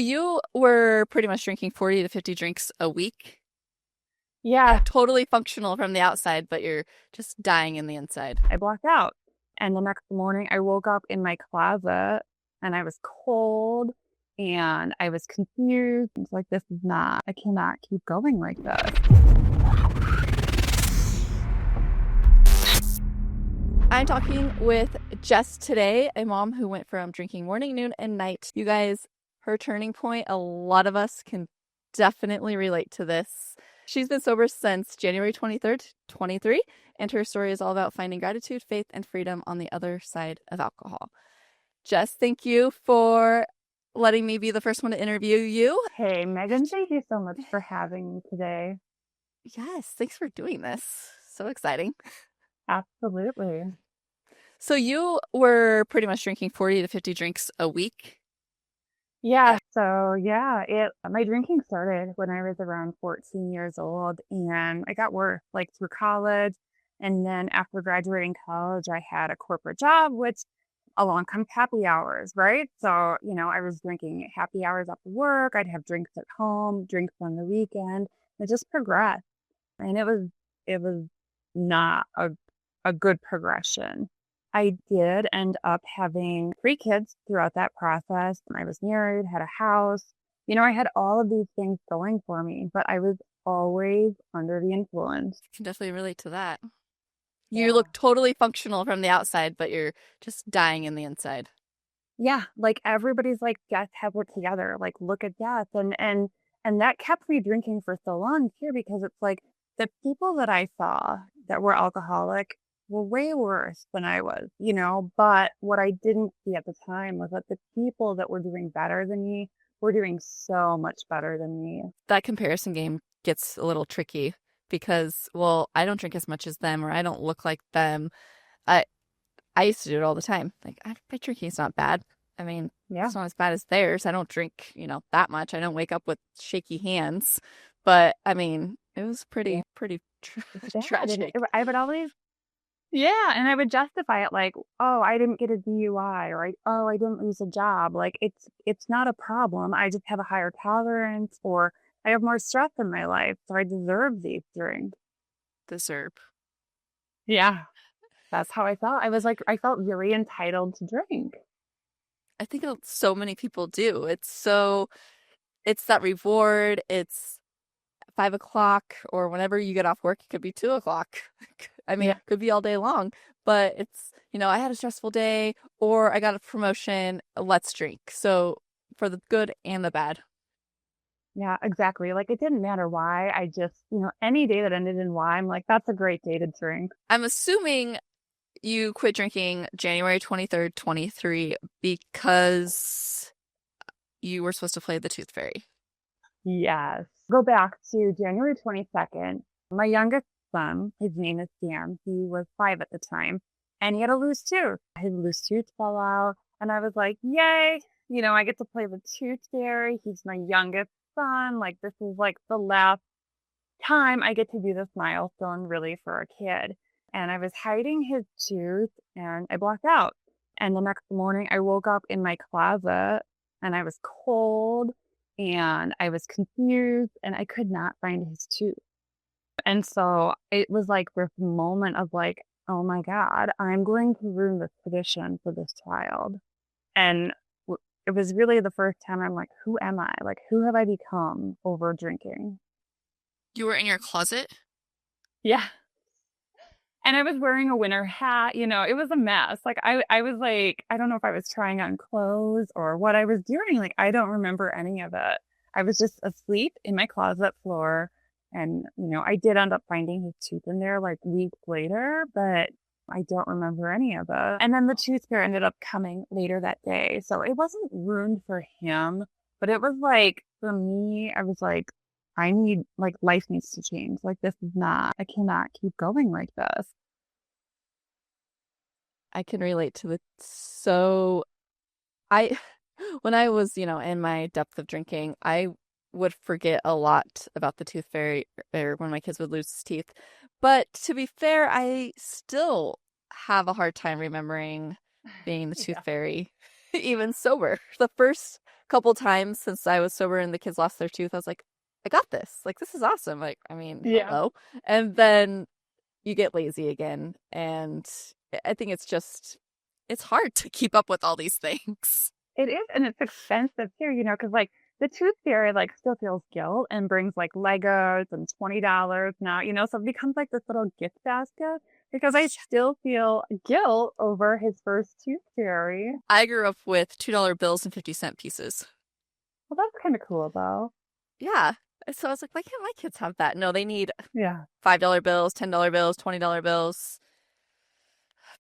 You were pretty much drinking 40 to 50 drinks a week. Yeah, Totally functional from the outside, but you're just dying in the inside. I blacked out. And the next morning, I woke up in my closet and I was cold and I was confused. I was like, I cannot keep going like this. I'm talking with Jess today, a mom who went from drinking morning, noon, and night. You guys, her turning point, a lot of us can definitely relate to this. She's been sober since January 23rd, 23, and her story is all about finding gratitude, faith, and freedom on the other side of alcohol. Jess, thank you for letting me be the first one to interview you. Hey, Megan, thank you so much for having me today. Yes, thanks for doing this. So exciting. Absolutely. So you were pretty much drinking 40 to 50 drinks a week. My drinking started when I was around 14 years old and I got worse like through college. And then after graduating college, I had a corporate job, which along comes happy hours, right? So, I was drinking happy hours after work. I'd have drinks at home, drinks on the weekend. It just progressed. And it was not a good progression. I did end up having three kids throughout that process. I was married, had a house. I had all of these things going for me, but I was always under the influence. I can definitely relate to that. You Yeah. look totally functional from the outside, but you're just dying in the inside. Yeah, like everybody's like, Death have it together. Like, look at Death. And that kept me drinking for so long too, because it's like the people that I saw that were alcoholic were way worse than I was, But what I didn't see at the time was that the people that were doing better than me were doing so much better than me. That comparison game gets a little tricky because, well, I don't drink as much as them or I don't look like them. I I used to do it all the time. Like, my drinking is not bad. I mean, Yeah. it's not as bad as theirs. I don't drink, that much. I don't wake up with shaky hands. But I mean, it was Yeah. pretty It's bad. And tragic. I would always, yeah, and I would justify it like, oh, I didn't get a DUI or I didn't lose a job. Like it's not a problem. I just have a higher tolerance or I have more stress in my life, so I deserve these drinks. Deserve. Yeah. That's how I felt. I felt very entitled to drink. I think so many people do. It's that reward. It's 5 o'clock or whenever you get off work. It could be 2 o'clock. I mean, Yeah. it could be all day long, but I had a stressful day or I got a promotion. Let's drink. So for the good and the bad. Yeah, exactly. Like it didn't matter why. I just, any day that ended in Y, I'm like, that's a great day to drink. I'm assuming you quit drinking January 23rd, 23 because you were supposed to play the Tooth Fairy. Yes. Go back to January 22nd. My youngest son, his name is Sam, he was 5 at the time, and he had a loose tooth. His loose tooth fell out, and I was like, yay, I get to play the tooth fairy. He's my youngest son. Like, this is like the last time I get to do this milestone really for a kid. And I was hiding his tooth and I blacked out. And the next morning I woke up in my closet and I was cold and I was confused and I could not find his tooth. And so it was like this moment of like, oh my God, I'm going to ruin this tradition for this child. And it was really the first time I'm like, who am I? Like, who have I become over drinking? You were in your closet? Yeah. And I was wearing a winter hat, it was a mess. Like I was like, I don't know if I was trying on clothes or what I was doing. Like I don't remember any of it. I was just asleep in my closet floor. And, I did end up finding his tooth in there like weeks later, but I don't remember any of it. And then the tooth fairy ended up coming later that day. So it wasn't ruined for him, but it was like for me, I was like, life needs to change. Like, I cannot keep going like this. I can relate to it. So I when I was, in my depth of drinking, I would forget a lot about the tooth fairy or when my kids would lose his teeth. But to be fair, I still have a hard time remembering being the tooth Yeah. fairy, even sober. The first couple times since I was sober and the kids lost their tooth. I was like, I got this. Like, this is awesome. Like, I mean, Yeah. hello. And then you get lazy again. And I think it's hard to keep up with all these things. It is, and it's expensive too, because like the tooth fairy like still feels guilt and brings like Legos and $20 now, so it becomes like this little gift basket because I still feel guilt over his first tooth fairy. I grew up with $2 bills and 50-cent pieces. Well, that's kind of cool though. Yeah. So I was like, why can't my kids have that? No, they need Yeah. $5 bills, $10 bills, $20 bills.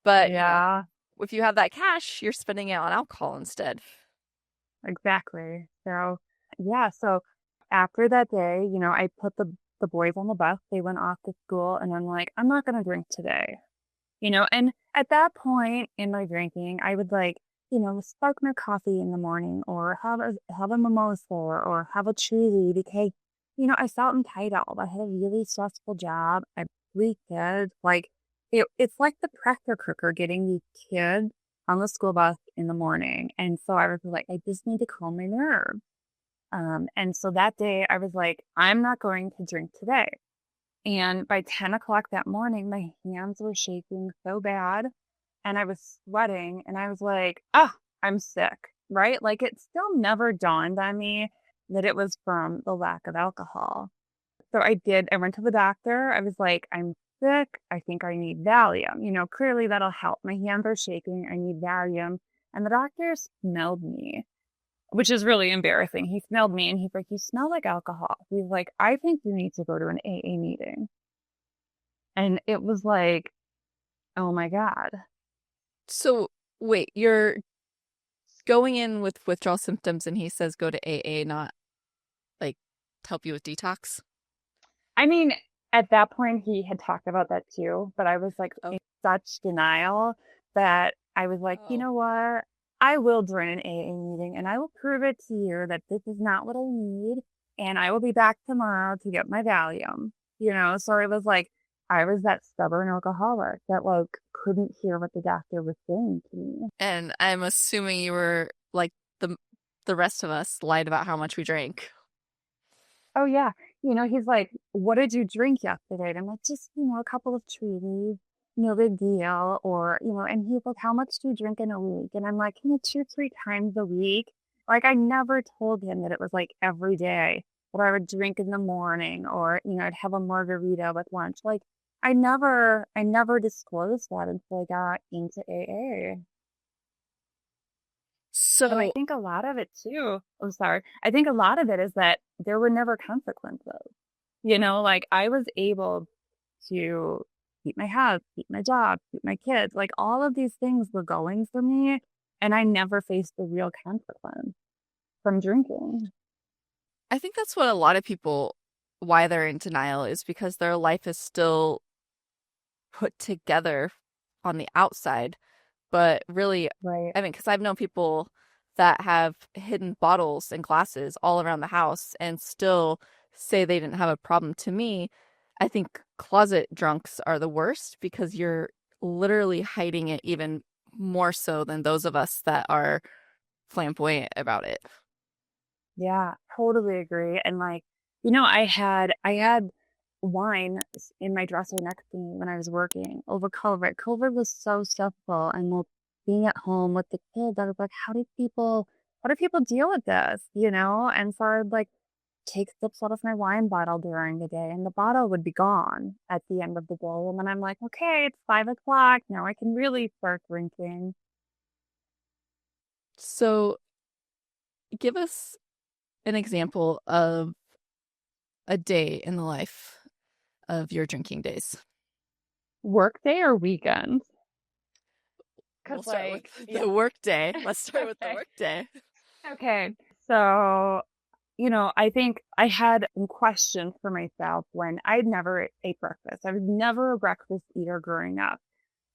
But, Yeah, if you have that cash, you're spending it on alcohol instead. exactly. So, yeah, so after that day, I put the boys on the bus. They went off to school and I'm like, I'm not going to drink today. And at that point in my drinking, I would like, spark my coffee in the morning or have a mimosa or have a truly because, I felt entitled. I had a really stressful job. I had 3 kids. Like it's like the pressure cooker getting these kids on the school bus in the morning. And so I was like, I just need to calm my nerves. And so that day I was like, I'm not going to drink today. And by 10 o'clock that morning, my hands were shaking so bad and I was sweating and I was like, oh, I'm sick, right? Like it still never dawned on me that it was from the lack of alcohol. So I went to the doctor. I was like, I'm sick. I think I need Valium. Clearly that'll help. My hands are shaking. I need Valium. And the doctor smelled me, which is really embarrassing. He smelled me and he's like, you smell like alcohol. He's like, I think you need to go to an AA meeting. And it was like, oh my God. So, wait, you're going in with withdrawal symptoms and he says go to AA, not like to help you with detox? I mean, at that point, he had talked about that too, but I was like Oh. in such denial that I was like, you Oh. know what? I will join an AA meeting and I will prove it to you that this is not what I need. And I will be back tomorrow to get my Valium. So it was like, I was that stubborn alcoholic that like couldn't hear what the doctor was saying to me. And I'm assuming you were like the rest of us lied about how much we drank. Oh yeah. He's like, what did you drink yesterday? And I'm like, just, a couple of treaties, no big deal. Or, and he's like, how much do you drink in a week? And I'm like, 2, 3 times a week. Like I never told him that it was like every day that I would drink in the morning or, I'd have a margarita with lunch. Like I never disclosed that until I got into AA. And I So, think a lot of it too, oh, sorry. I think a lot of it is that there were never consequences. Like I was able to keep my house, keep my job, keep my kids. Like all of these things were going for me. And I never faced the real consequence from drinking. I think that's what a lot of people, why they're in denial is because their life is still put together on the outside. But really, Right. I mean, because I've known people that have hidden bottles and glasses all around the house and still say they didn't have a problem. To me, I think closet drunks are the worst because you're literally hiding it even more so than those of us that are flamboyant about it. Yeah, totally agree. And like, I had wine in my dresser next to me when I was working over COVID. COVID was so stressful, and like being at home with the kids, I was like, how do people deal with this? And so I'd like take sips out of my wine bottle during the day, and the bottle would be gone at the end of the day. And then I'm like, okay, it's 5 o'clock now. I can really start drinking. So, give us an example of a day in the life of your drinking days. Work day or weekend? We'll Because start like, with yeah. the work day. Let's start with the Okay. work day. Okay. So, I think I had some questions for myself when I'd never ate breakfast. I was never a breakfast eater growing up.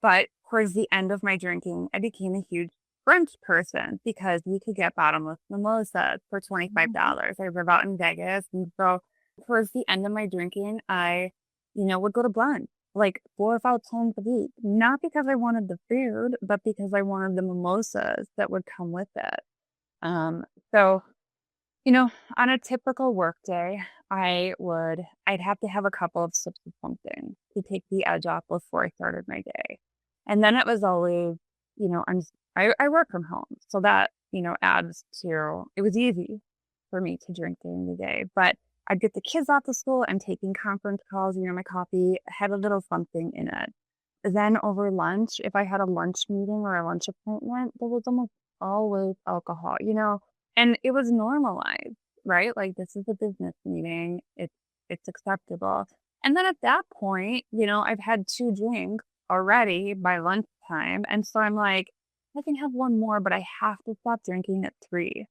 But towards the end of my drinking, I became a huge brunch person because you could get bottomless mimosas for $25. I live out in Vegas. And so towards the end of my drinking, I, would go to brunch like 4 or 5 times a week, not because I wanted the food, but because I wanted the mimosas that would come with it. So, on a typical work day, I'd have to have a couple of sips of something to take the edge off before I started my day. And then it was always, I work from home. So that, adds to, it was easy for me to drink during the day, but I'd get the kids off to school and taking conference calls, my coffee had a little something in it. Then over lunch, if I had a lunch meeting or a lunch appointment, there was almost always alcohol, and it was normalized, right? Like this is a business meeting. It's acceptable. And then at that point, I've had two drinks already by lunchtime. And so I'm like, I can have one more, but I have to stop drinking at 3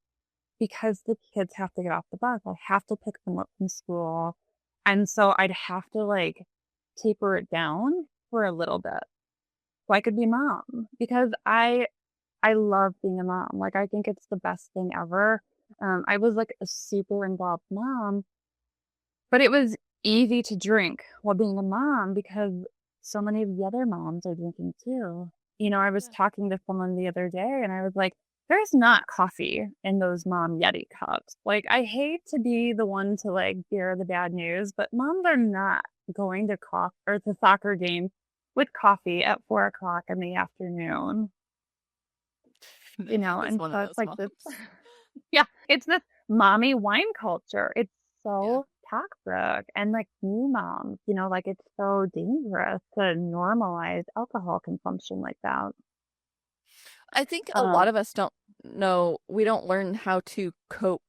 because the kids have to get off the bus. I have to pick them up from school. And so I'd have to like taper it down for a little bit so I could be mom because I love being a mom. Like I think it's the best thing ever. I was like a super involved mom, but it was easy to drink while being a mom because so many of the other moms are drinking too. I was Yeah. talking to someone the other day and I was like, there's not coffee in those mom Yeti cups. Like, I hate to be the one to like bear the bad news, but moms are not going to or to soccer games with coffee at 4 o'clock in the afternoon, I was and one of so it's those like moms. this, yeah, it's this mommy wine culture. It's Yeah. so toxic. And like new moms, like it's so dangerous to normalize alcohol consumption like that. I think a lot Um, of us don't know, we don't learn how to cope.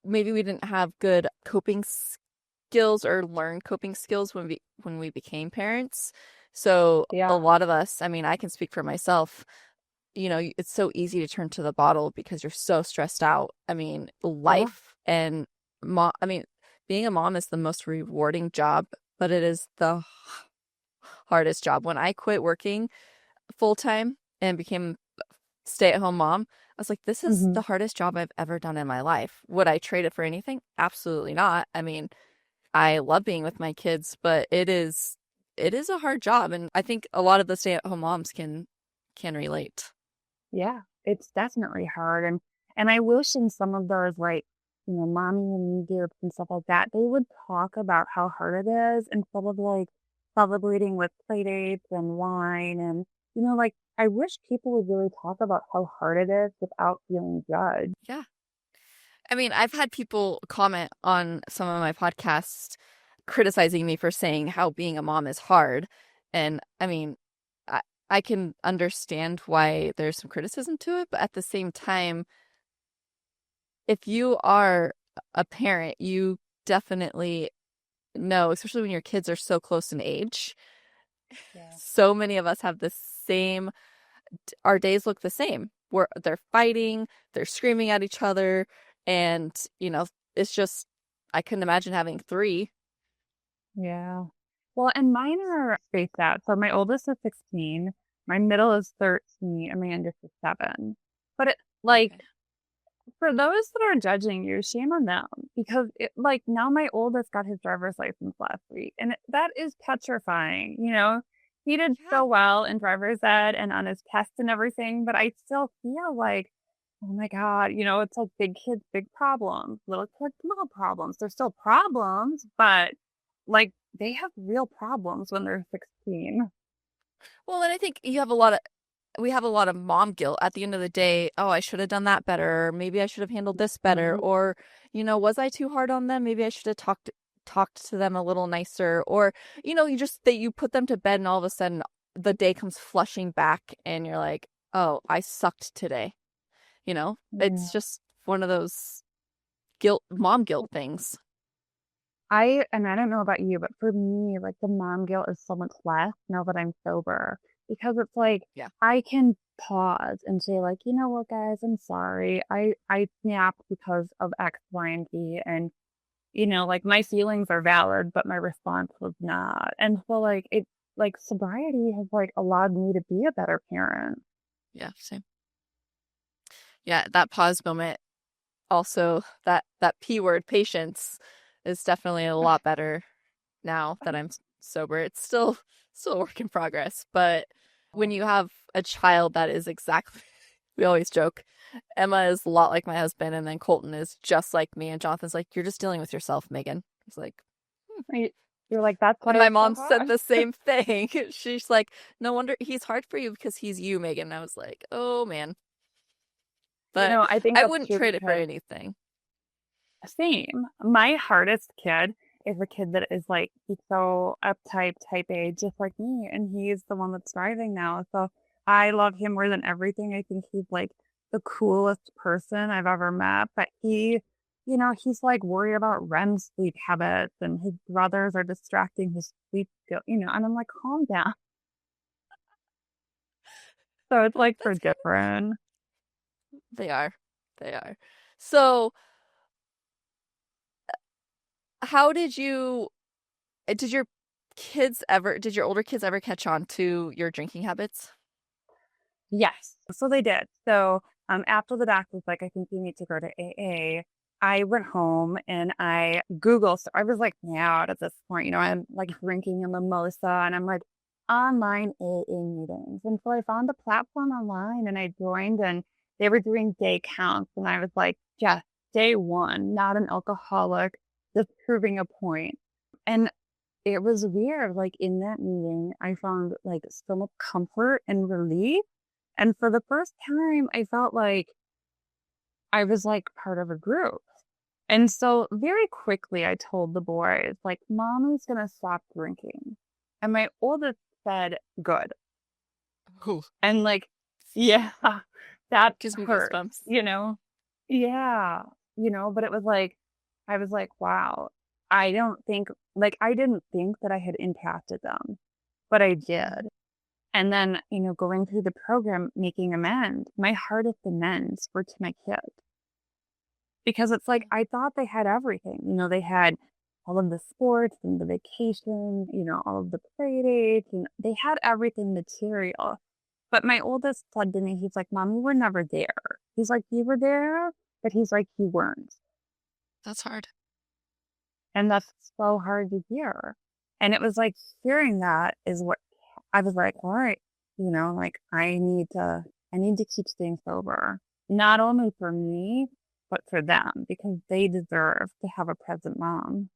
Maybe we didn't have good coping skills or learn coping skills when we became parents. So a yeah. lot of us, I mean, I can speak for myself, it's so easy to turn to the bottle because you're so stressed out. I mean, Yeah. life and I mean, being a mom is the most rewarding job, but it is the hardest job. When I quit working full time and became stay-at-home mom, I was like, this is Hmm. the hardest job I've ever done in my life. Would I trade it for anything? Absolutely not. I mean, I love being with my kids, but it is a hard job, and I think a lot of the stay-at-home moms can relate. Yeah. It's definitely hard. And I wish in some of those like, mommy and me groups and stuff like that, they would talk about how hard it is instead of like celebrating with play dates and wine and like I wish people would really talk about how hard it is without feeling judged. Yeah. I mean, I've had people comment on some of my podcasts criticizing me for saying how being a mom is hard. And I mean, I, I can understand why there's some criticism to it, but at the same time, if you are a parent, you definitely know, especially when your kids are so close in age. Yeah. So many of us have the same, our days look the same. They're fighting, they're screaming at each other, and it's just I couldn't imagine having three. Yeah. Well, and mine are spaced out. So my oldest is 16, my middle is 13, and my youngest is 7. But it like Okay. for those that are judging you, shame on them because like now my oldest got his driver's license last week, and that is petrifying. He did Yeah. so well in driver's ed and on his test and everything, but I still feel like, oh my God, it's like big kids, big problems, little kids, little problems. They're still problems, but like they have real problems when they're 16. Well, and I think we have a lot of mom guilt at the end of the day. Oh, I should have done that better. Or maybe I should have handled this better. Mhm. Or, was I too hard on them? Maybe I should have talked to them a little nicer. Or, you put them to bed and all of a sudden the day comes flushing back and you're like, oh, I sucked today. It's Yeah. just one of those mom guilt things. And I don't know about you, but for me, like the mom guilt is so much less now that I'm sober because it's like Yeah. I can pause and say like, you know what, guys, I'm sorry. I snapped because of X, Y, and Z, and like my feelings are valid, but my response was not. And so like sobriety has like allowed me to be a better parent. Yeah. Same. Yeah. That pause moment also, that P word, patience, is definitely a lot better now that I'm sober. It's still a work in progress, but when you have a child that is exactly we always joke, Emma is a lot like my husband, and then Colton is just like me. And Jonathan's like, "You're just dealing with yourself, Megan." He's like, Right. You're like, that's and why my it's so mom said hard. the same thing. She's like, "No wonder he's hard for you because he's you, Megan." And I was like, "Oh man," but I think I that's wouldn't true trade it for because anything. same. My hardest kid is a kid that is like, he's so uptight, type A, just like me. And he's the one that's thriving now. So I love him more than everything. I think he's like the coolest person I've ever met. But he's like worried about REM sleep habits and his brothers are distracting his sleep skill, and I'm like, calm down. So it's like for That's kind different. of, they are, they are. So, how did your did your older kids ever catch on to your drinking habits? Yes. So they did. So after the doctor was like, I think you need to go to AA, I went home and I Googled. So I was like out at this point, I'm like drinking a mimosa and I'm like online AA meetings. And so I found a platform online and I joined and they were doing day counts. And I was like, just day one, not an alcoholic, just proving a point. And it was weird. Like in that meeting, I found like so much comfort and relief. And for the first time, I felt like I was like part of a group. And so very quickly, I told the boys, like, Mommy's going to stop drinking. And my oldest said, good. Ooh, And like, yeah, that gives me hurt, goosebumps. Yeah, but it was like, I was like, wow, I didn't think that I had impacted them, but I did. And then, going through the program, making amends, my hardest amends were to my kids because it's like I thought they had everything. They had all of the sports and the vacation, all of the play dates, and they had everything material. But my oldest said to me, he's like, Mom, you were never there. He's like, you were there, but he's like, you weren't. That's hard. And that's so hard to hear. And it was like hearing that is what I was like, all right, like I need to keep staying sober. Not only for me, but for them because they deserve to have a present mom.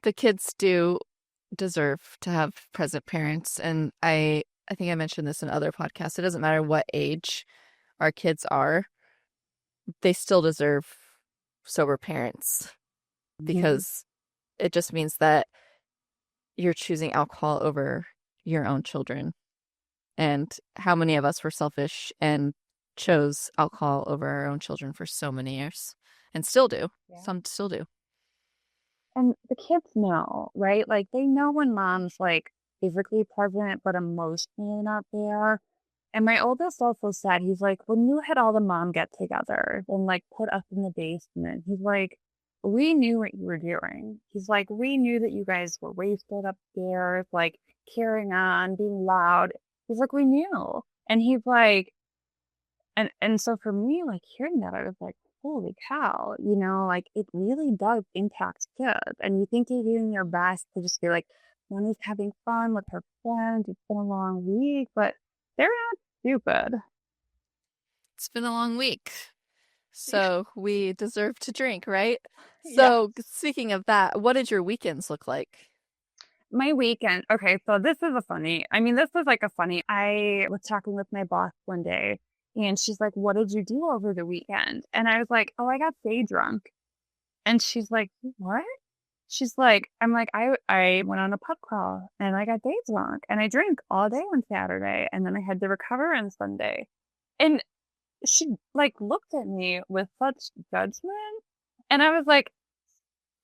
The kids do deserve to have present parents, and I think I mentioned this in other podcasts. It doesn't matter what age our kids are, they still deserve sober parents Mhm. because it just means that you're choosing alcohol over your own children. And how many of us were selfish and chose alcohol over our own children for so many years and still do. Yeah. Some still do. And the kids know, right? Like they know when mom's like physically present, but emotionally not there. And my oldest also said, he's like, when you had all the mom get togethers and like put us in the basement, he's like, we knew what you were doing. He's like, we knew that you guys were wasted upstairs, like carrying on, being loud. He's like, we knew. And he's like, and so for me, like hearing that, I was like, holy cow, like it really does impact kids. And you think you're doing your best to just be like, Mommy's having fun with her friends. It's been a long week, but they're not stupid. It's been a long week. So we deserve to drink, right? Yeah. So speaking of that, what did your weekends look like? My weekend. Okay, so this is like a funny. I was talking with my boss one day and she's like, what did you do over the weekend? And I was like, oh, I got day drunk. And she's like, what? She's like, I'm like, I went on a pub crawl and I got day drunk and I drank all day on Saturday and then I had to recover on Sunday. And she like looked at me with such judgment. And I was like,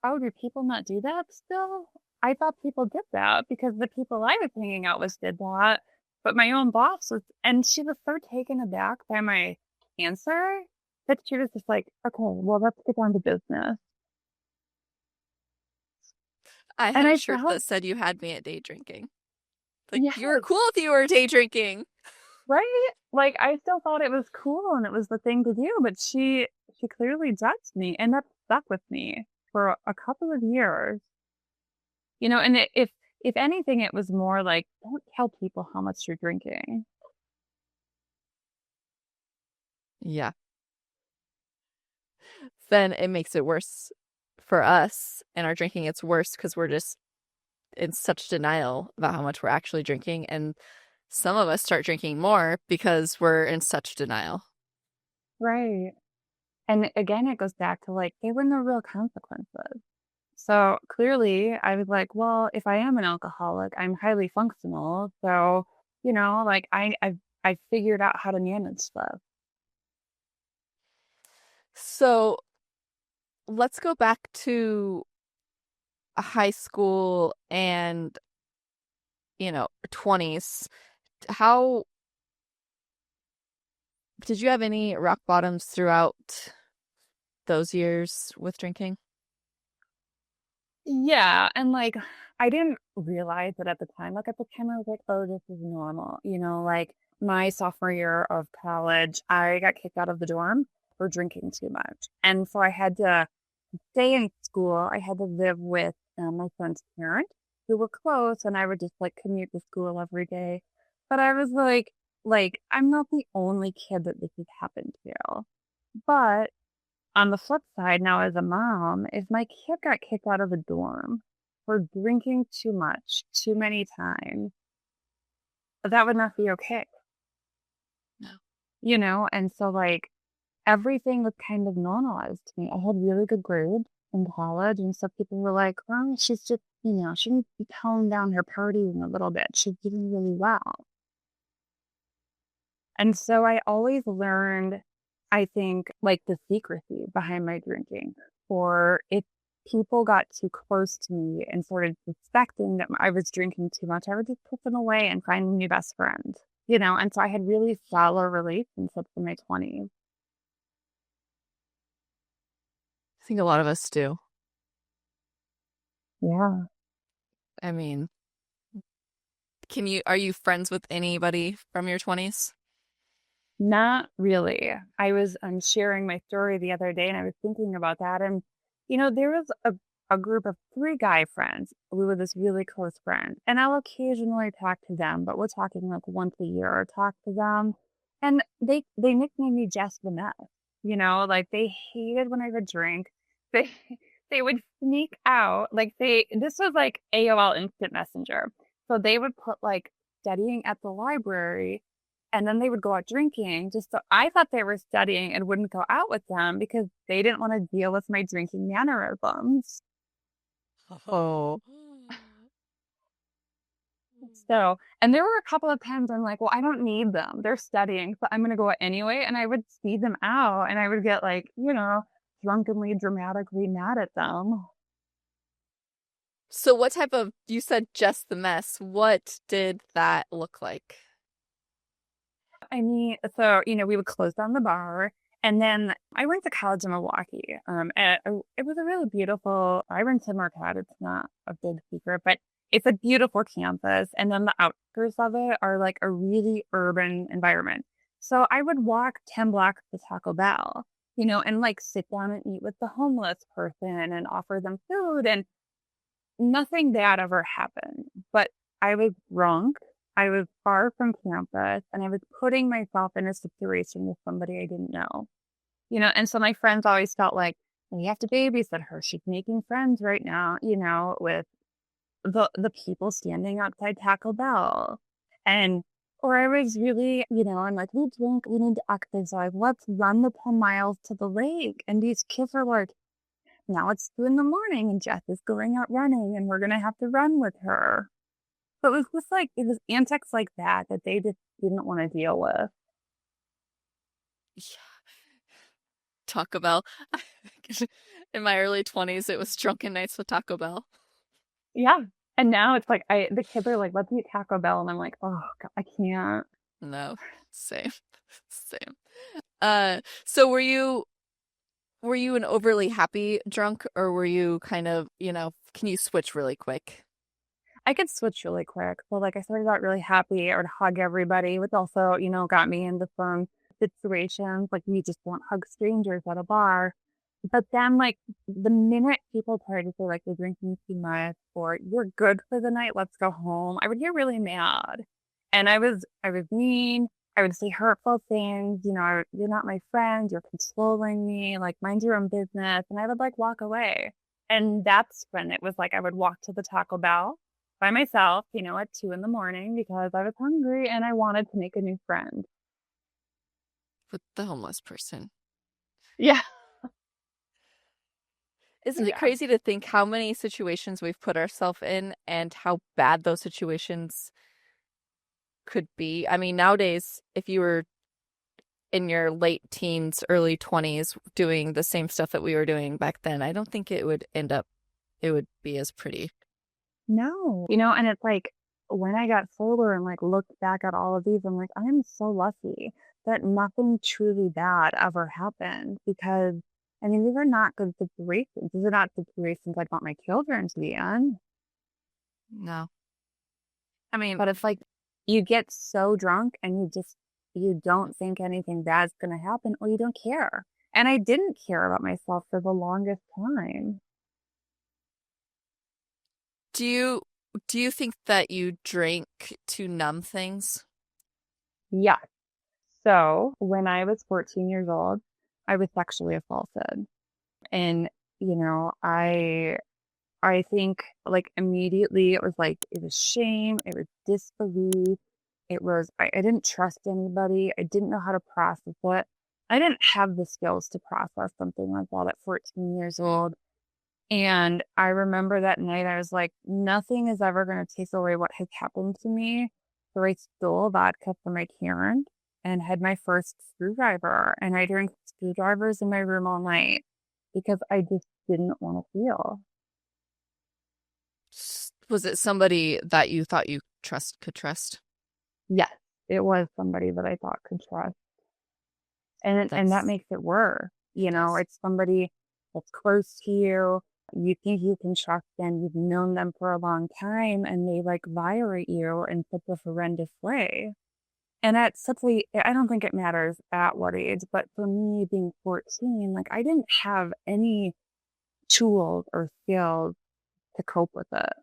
oh, do people not do that still? I thought people did that because the people I was hanging out with did that. But my own boss was, and she was so taken aback by my answer that she was just like, okay, well, let's get down to business. I And had a I shirt felt, that said you had me at day drinking. Like yes, you were cool if you were day drinking. right? Like I still thought it was cool and it was the thing to do, but she clearly judged me and that stuck with me for a couple of years. And if anything, it was more like, don't tell people how much you're drinking. Yeah. Then it makes it worse for us, and our drinking gets worse because we're just in such denial about how much we're actually drinking. And some of us start drinking more because we're in such denial. Right. And again, it goes back to like, there were no real consequences. So clearly, I was like, well, if I am an alcoholic, I'm highly functional. So, like I figured out how to manage stuff. So let's go back to high school and, 20s. How did you have any rock bottoms throughout those years with drinking? Yeah, and like I didn't realize it at the time. Like at the time, I was like, oh, this is normal. Like my sophomore year of college, I got kicked out of the dorm for drinking too much, and so I had to stay in school. I had to live with my son's parents who were close, and I would just like commute to school every day. But I was like I'm not the only kid that this has happened to. But on the flip side, now as a mom, if my kid got kicked out of a dorm for drinking too much, too many times, that would not be okay, No. And so like everything was kind of normalized to me. I had really good grades in college, and so people were like, "Oh, she's just, she needs to tone down her partying a little bit. She's doing really well." And so I always learned, I think, like the secrecy behind my drinking. Or if people got too close to me and started suspecting that I was drinking too much, I would just put them away and find a new best friend, And so I had really shallow relationships in my 20s. I think a lot of us do. Yeah. I mean, are you friends with anybody from your 20s? Not really. I was sharing my story the other day and I was thinking about that. And, there was a group of three guy friends. We were this really close friend. And I'll occasionally talk to them, but we're talking like once a year or talk to them. And they nicknamed me Jess the Mess. Like they hated when I would drink. They they would sneak out. This was like AOL Instant Messenger. So they would put like studying at the library and then they would go out drinking. Just so I thought they were studying and wouldn't go out with them because they didn't want to deal with my drinking mannerisms. Oh. So, and there were a couple of times I'm like, well, I don't need them. They're studying, so I'm going to go out anyway. And I would speed them out and I would get like, drunkenly, dramatically mad at them. So what type of, you said just the mess. What did that look like? I mean, so, we would close down the bar. And then I went to college in Milwaukee. It was a really beautiful, I went to Marquette. It's not a big secret, but it's a beautiful campus. And then the outskirts of it are like a really urban environment. So I would walk 10 blocks to Taco Bell, and like sit down and eat with the homeless person and offer them food. And nothing bad ever happened, but I was drunk. I was far from campus and I was putting myself in a situation with somebody I didn't know, and so my friends always felt like, we have to babysit her. She's making friends right now, with the people standing outside Taco Bell. And, or I was really, I'm like, we drink, we need to exercise. Let's run the 10 miles to the lake. And these kids are like, now it's 2 in the morning and Jess is going out running and we're going to have to run with her. But it was just like, it was antics like that that they just didn't want to deal with. Yeah. Taco Bell. In my early 20s, it was drunken nights with Taco Bell. Yeah. And now it's like, the kids are like, let's eat Taco Bell. And I'm like, oh, God, I can't. No, same. Same. So were you an overly happy drunk, or were you kind of, can you switch really quick? I could switch really quick. So like I started out really happy. I would hug everybody, which also, got me into some situations. Like you just won't hug strangers at a bar. But then like the minute people started to say like you're drinking too much or you're good for the night, let's go home, I would get really mad. And I was mean. I would say hurtful things, you're not my friend, you're controlling me, like mind your own business. And I would like walk away. And that's when it was like I would walk to the Taco Bell by myself, at 2 in the morning because I was hungry and I wanted to make a new friend. With the homeless person. Yeah. Isn't it Yeah. crazy to think how many situations we've put ourselves in and how bad those situations could be? I mean, nowadays, if you were in your late teens, early 20s doing the same stuff that we were doing back then, I don't think it would be as pretty. No. And it's like when I got sober and like looked back at all of these, I'm like, I'm so lucky that nothing truly bad ever happened because I mean, these are not good situations. These are not situations I'd want my children to be in. No. I mean, But it's like you get so drunk and you don't think anything bad's gonna happen or you don't care. And I didn't care about myself for the longest time. do you do you think that you drink to numb things? Yeah. So when I was 14 years old, I was sexually assaulted. And, I think like immediately it was shame, it was disbelief, I didn't trust anybody. I didn't know how to process it. I didn't have the skills to process something like that at 14 years old. And I remember that night I was like, nothing is ever going to take away what has happened to me. So I stole vodka from my parents and had my first screwdriver. And I drank screwdrivers in my room all night because I just didn't want to feel. Was it somebody that you thought you could trust? Yes, it was somebody that I thought could trust. And that That's makes it worse. it does. It's somebody that's close to you. You think you can trust them. You've known them for a long time and they like violate you in such a horrendous way. And at such I don't think it matters at what age, but for me being 14, like I didn't have any tools or skills to cope with it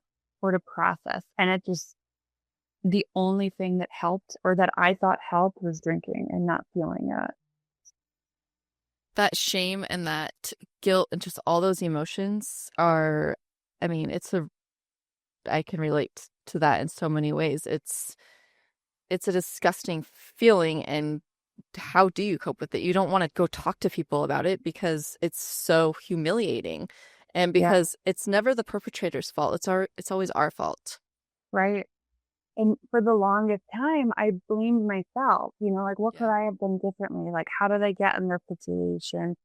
or to process. And the only thing that helped or that I thought helped was drinking and not feeling it. That shame and that guilt and just all those emotions are, I mean, I can relate to that in so many ways. It's a disgusting feeling, and how do you cope with it? You don't want to go talk to people about it because it's so humiliating, and Yeah, because it's never the perpetrator's fault. It's always our fault. right. And for the longest time, I blamed myself, like what could Yeah. I have done differently? Like, how did I get in this situation?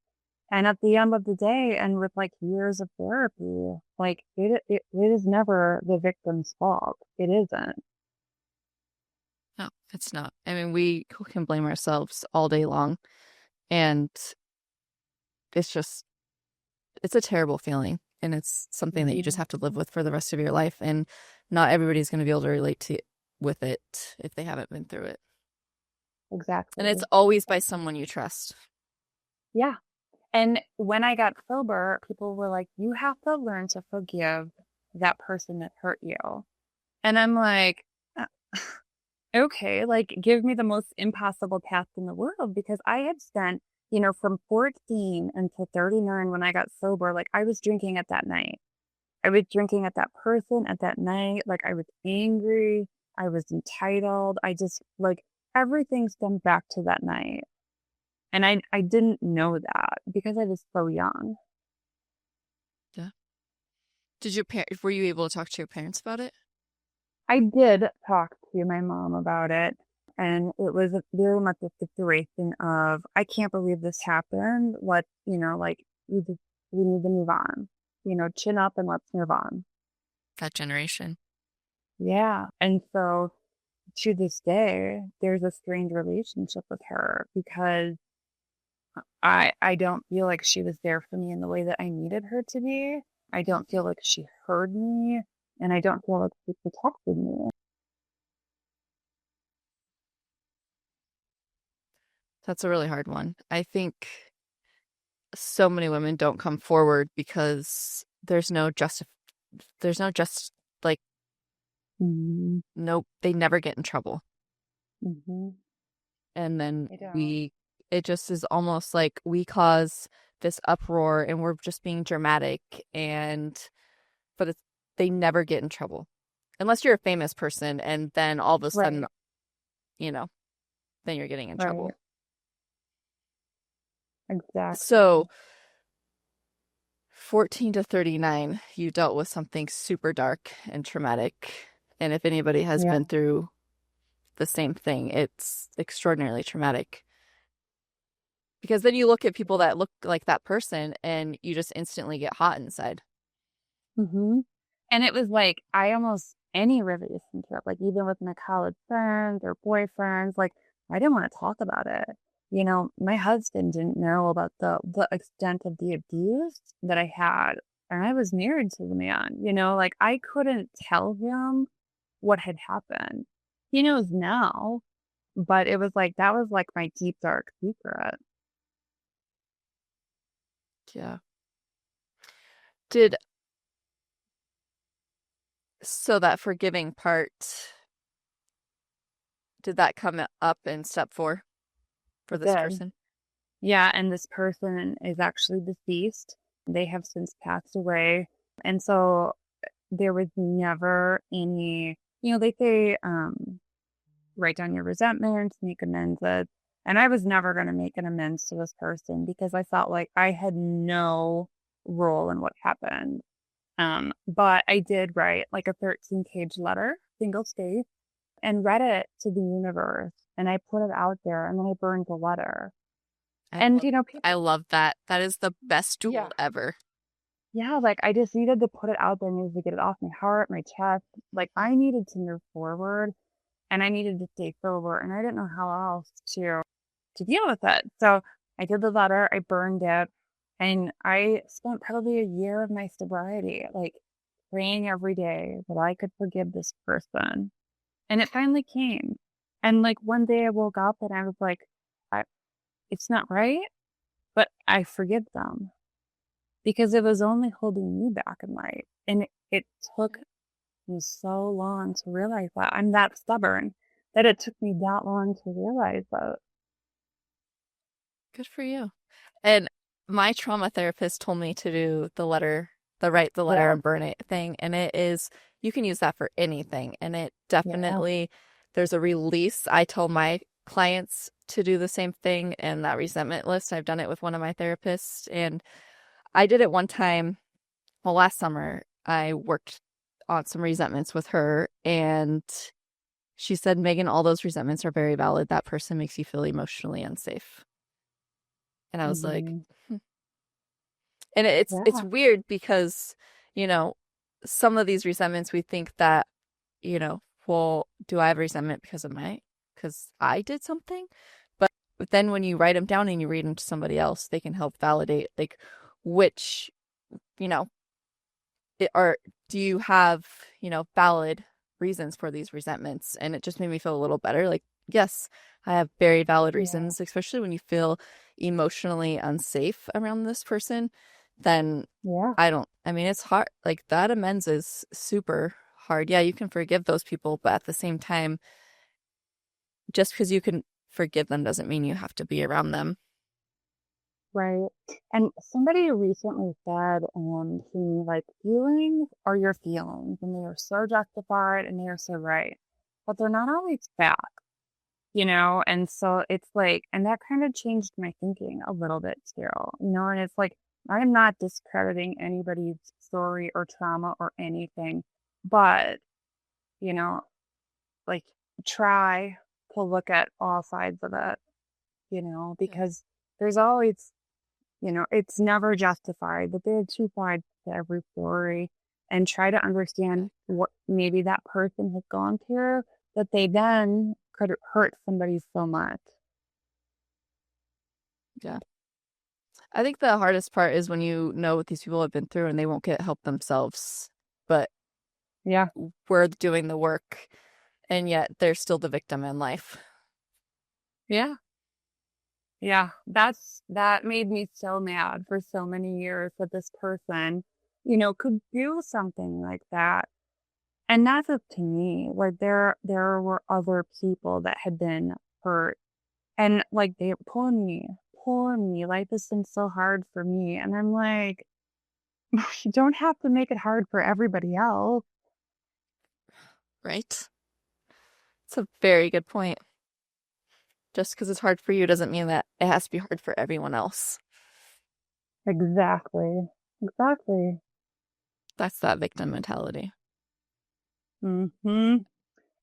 And at the end of the day, and with like years of therapy, like it is never the victim's fault. It isn't. No, it's not. I mean, we can blame ourselves all day long, and it's just it's a terrible feeling, and it's something that you just Mhm. have to live with for the rest of your life, and not everybody's going to be able to relate to with it if they haven't been through it. And it's Exactly. always by someone you trust. Yeah. And when I got sober, people were like, you have to learn to forgive that person that hurt you. And I'm like, "Uh, okay, like give me the most impossible task in the world because I had spent, from 14 until 39 when I got sober, like I was drinking at that night. I was drinking at that person at that night. Like I was angry. I was entitled. I just like everything stemmed back to that night. And I didn't know that because I was so young. Yeah. Were you able to talk to your parents about it? I did talk to my mom about it, and it was very much a situation of, I can't believe this happened. Like we need to move on, chin up and let's move on. That generation. Yeah. And so to this day, there's a strained relationship with her because I don't feel like she was there for me in the way that I needed her to be. I don't feel like she heard me, and I don't feel like she protected me. That's a really hard one. I think so many women don't come forward because there's no just like Mm-hmm. nope, they never get in trouble. Mm-hmm. And then I don't. it just is almost like we cause this uproar and we're just being dramatic but they never get in trouble. Unless you're a famous person and then all of a sudden, Right. you know, then you're getting in Right. trouble. Exactly. So 14 to 39, you dealt with something super dark and traumatic. And if anybody has Yeah. been through the same thing, it's extraordinarily traumatic. Because then you look at people that look like that person and you just instantly get hot inside. Hmm. And it was like, I almost, any relationship, like even with my college friends or boyfriends, like I didn't want to talk about it. My husband didn't know about the extent of the abuse that I had. And I was married to the man, like I couldn't tell him what had happened. He knows now, but it was like, that was like my deep, dark secret. Yeah. Did So that forgiving part, did that come up in step 4 for It this did. person? Yeah, and this person is actually deceased. They have since passed away. And so there was never any, they say, write down your resentments, make amends. And I was never going to make an amends to this person because I felt like I had no role in what happened. But I did write like a 13-page letter, single space, and read it to the universe. And I put it out there and then I burned the letter. I And, love I people, love that. That is the best yeah. tool ever. Yeah, like I just needed to put it out there, needed to get it off my heart, my chest. Like I needed to move forward and I needed to stay sober and I didn't know how else to deal with it. So I did the letter, I burned it, and I spent probably a year of my sobriety, like praying every day that I could forgive this person. And it finally came. And like one day I woke up and I was like, I, it's not right, but I forgive them because it was only holding me back in life. And it took me so long to realize that. I'm that stubborn that it took me that long to realize that. Good for you. And my trauma therapist told me to do write the letter Yeah. and burn it thing. And you can use that for anything. And it Yeah. definitely, there's a release. I tell my clients to do the same thing and that resentment list. I've done it with one of my therapists. And I did it one time. Well, last summer, I worked on some resentments with her. And she said, Megan, all those resentments are very valid. That person makes you feel emotionally unsafe. And I was like, Hmm. hmm. And it's Yeah. weird because, you know, some of these resentments we think that, well, do I have resentment because I did something? But then when you write them down and you read them to somebody else, they can help validate like which, you know, or do you have, valid reasons for these resentments? And it just made me feel a little better. Like, yes, I have very valid Yeah. reasons, especially when you feel emotionally unsafe around this person, then Yeah. I mean, it's hard. Like, that amends is super hard. Yeah, you can forgive those people, but at the same time, just because you can forgive them doesn't mean you have to be around them. Right. And somebody recently said to me, like, feelings are your feelings, and they are so justified and they are so right, but they're not always fact. And so it's like, and that kind of changed my thinking a little bit too. And it's like, I'm not discrediting anybody's story or trauma or anything, but, you know, like, try to look at all sides of it, Yeah. because there's always, it's never justified, but there are two sides to every story and try to understand what maybe that person has gone through that they then could hurt somebody so much. Yeah. I think the hardest part is when you know what these people have been through and they won't get help themselves, but Yeah. we're doing the work and yet they're still the victim in life. Yeah. Yeah. That made me so mad for so many years that this person, could do something like that. And that's up to me. Like there were other people that had been hurt And like, they poor me. Life has been so hard for me. And I'm like, you don't have to make it hard for everybody else. Right? It's a very good point. Just because it's hard for you doesn't mean that it has to be hard for everyone else. Exactly. Exactly. That's that victim mentality. Hmm.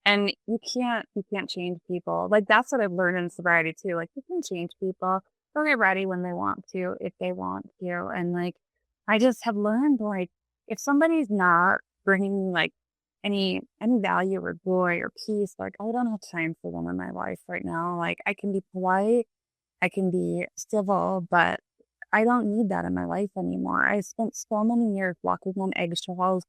And you can't change people. Like, that's what I've learned in sobriety too. Like, you can change people. They'll get ready when they want to, if they want to. And like, I just have learned, like, if somebody's not bringing like any value or joy or peace, like, I don't have time for them in my life right now. Like, I can be polite, I can be civil, but I don't need that in my life anymore. I spent so many years walking on eggshells,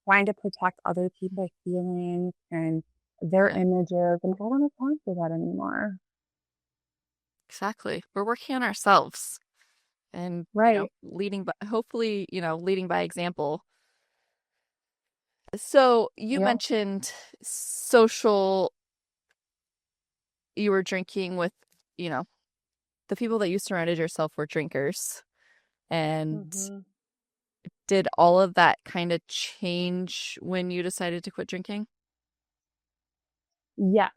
trying to protect other people's feelings and their Yeah, images, and I don't have time for that anymore. exactly. We're working on ourselves and, Right. leading by, hopefully, leading by example. So you Yeah. mentioned social, you were drinking with, you know, the people that you surrounded yourself were drinkers. And Hmm. did all of that kind of change when you decided to quit drinking? Yes.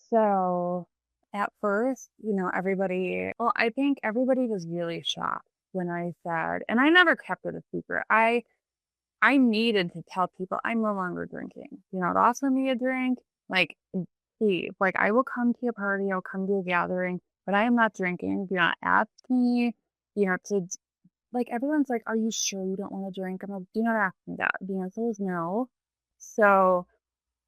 So at first, everybody, well, I think everybody was really shocked when I said, and I never kept it a secret. I needed to tell people I'm no longer drinking. To offer me a drink, like, please, like, I will come to a party, I'll come to a gathering, but I am not drinking. Do not ask me, like, everyone's like, are you sure you don't want to drink? I'm like, do not ask me that. The answer is no. So,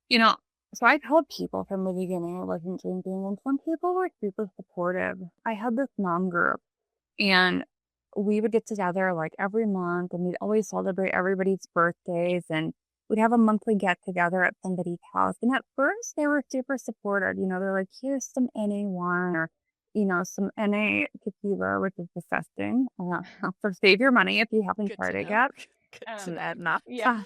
you know, so I told people from the beginning I wasn't drinking, and some people were super supportive. I had this mom group, and we would get together like every month, and we'd always celebrate everybody's birthdays, and we'd have a monthly get together at somebody's house. And at first, they were super supportive. They're like, here's some NA1 or, some NA tequila, which is disgusting. So save your money if you haven't Good tried to it know. yet. Good to Um, know. Not. yeah.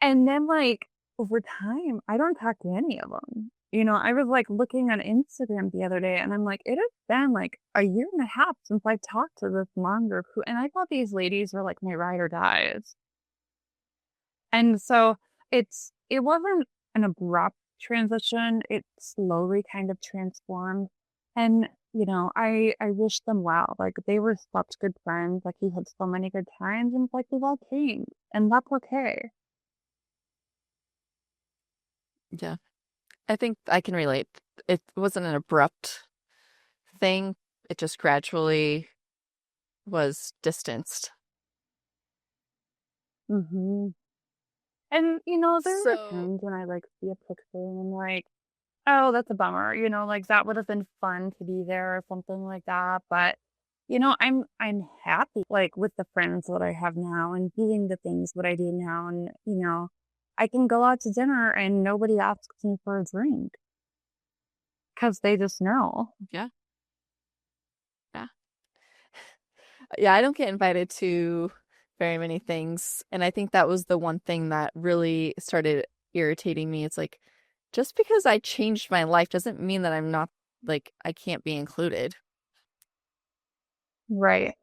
And then, like, over time, I don't talk to any of them. I was like looking on Instagram the other day, and I'm like, it has been like a year and a half since I talked to this mom group and I thought these ladies were like my ride or dies. And so it wasn't an abrupt transition. It slowly kind of transformed. And, I wish them well. Like, they were such good friends. Like, we had so many good times, and like, we've all changed, and that's okay. Yeah. I think I can relate. It wasn't an abrupt thing. It just gradually was distanced. Hmm. And, there are So, times when I like see a picture and I'm like, oh, that's a bummer. Like, that would have been fun to be there or something like that. But, I'm happy like with the friends that I have now and doing the things that I do now. And, I can go out to dinner and nobody asks me for a drink because they just know. yeah. Yeah. Yeah, I don't get invited to very many things. And I think that was the one thing that really started irritating me. It's like, just because I changed my life doesn't mean that I'm not, like, I can't be included. Right.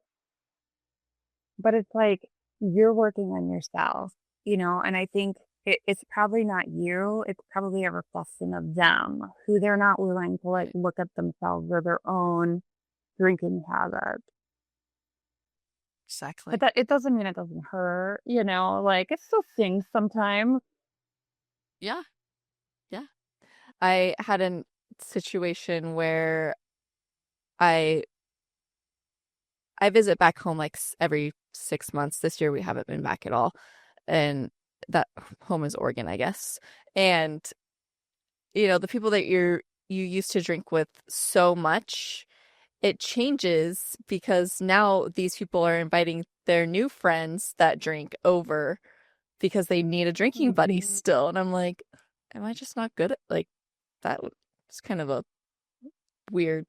But it's like you're working on yourself, and I think it's probably not you. It's probably a reflection of them who they're not willing to like Right. look at themselves or their own drinking habits. But Exactly. that it doesn't mean it doesn't hurt, like it still stings sometimes. Yeah. Yeah. I had a situation where I I visit back home like every 6 months. This year we haven't been back at all. And that home is Oregon, I guess. And the people that you used to drink with so much, it changes because now these people are inviting their new friends that drink over because they need a drinking buddy Hmm. still. And I'm like, am I just not good at like that? It's kind of a weird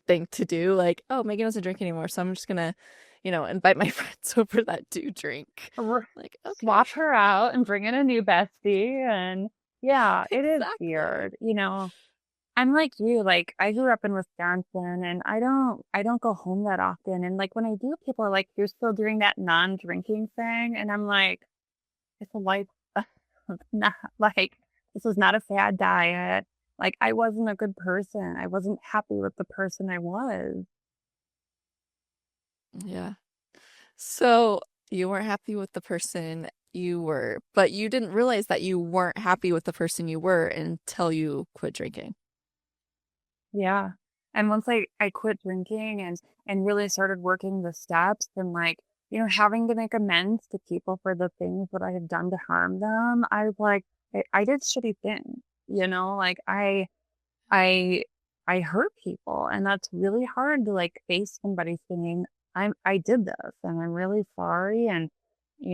thing to do. Like, oh, Megan doesn't drink anymore, so I'm just gonna, invite my friends over that do drink. Like, okay. Swap her out and bring in a new bestie, and yeah, it is Exactly. weird, I'm like you, like I grew up in Wisconsin and I don't go home that often. And like when I do, people are like, you're still doing that non-drinking thing. And I'm like, it's a life, not like this was not a fad diet. Like I wasn't a good person. I wasn't happy with the person I was. Yeah. So you weren't happy with the person you were, but you didn't realize that you weren't happy with the person you were until you quit drinking. Yeah. And once I quit drinking and really started working the steps and like, having to make amends to people for the things that I had done to harm them, I was like, I did shitty things, like I I hurt people and that's really hard to like face somebody saying, I did this and I'm really sorry and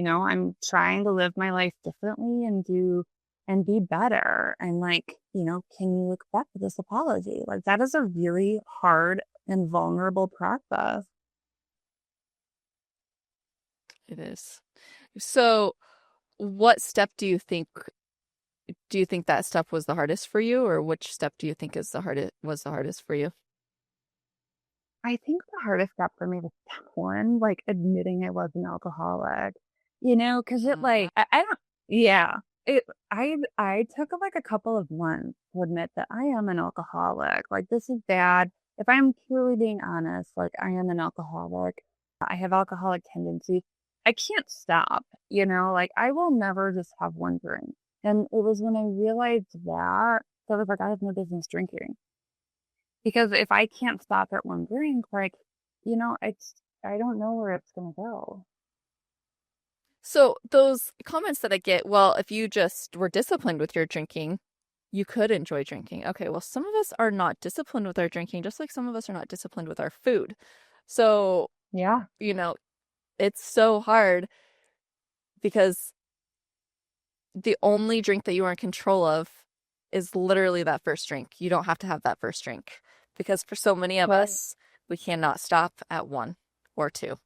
I'm trying to live my life differently and do and be better and like, can you accept this apology? Like that is a really hard and vulnerable process. It is. So what step do you think that step was the hardest for you, or which step do you think was the hardest for you? I think the hardest step for me was step one, like admitting I was an alcoholic, because it like, I don't, yeah, it, I took like a couple of months to admit that I am an alcoholic. Like, this is bad. If I'm truly being honest, like, I am an alcoholic. I have alcoholic tendencies. I can't stop, like, I will never just have one drink. And it was when I realized that I was like, I have no business drinking. Because if I can't stop at one drink, like, I don't know where it's gonna go. So those comments that I get, well, if you just were disciplined with your drinking, you could enjoy drinking. Okay, well, some of us are not disciplined with our drinking, just like some of us are not disciplined with our food. So, Yeah, you know, it's so hard because the only drink that you are in control of is literally that first drink. You don't have to have that first drink because for so many of right, us, we cannot stop at one or two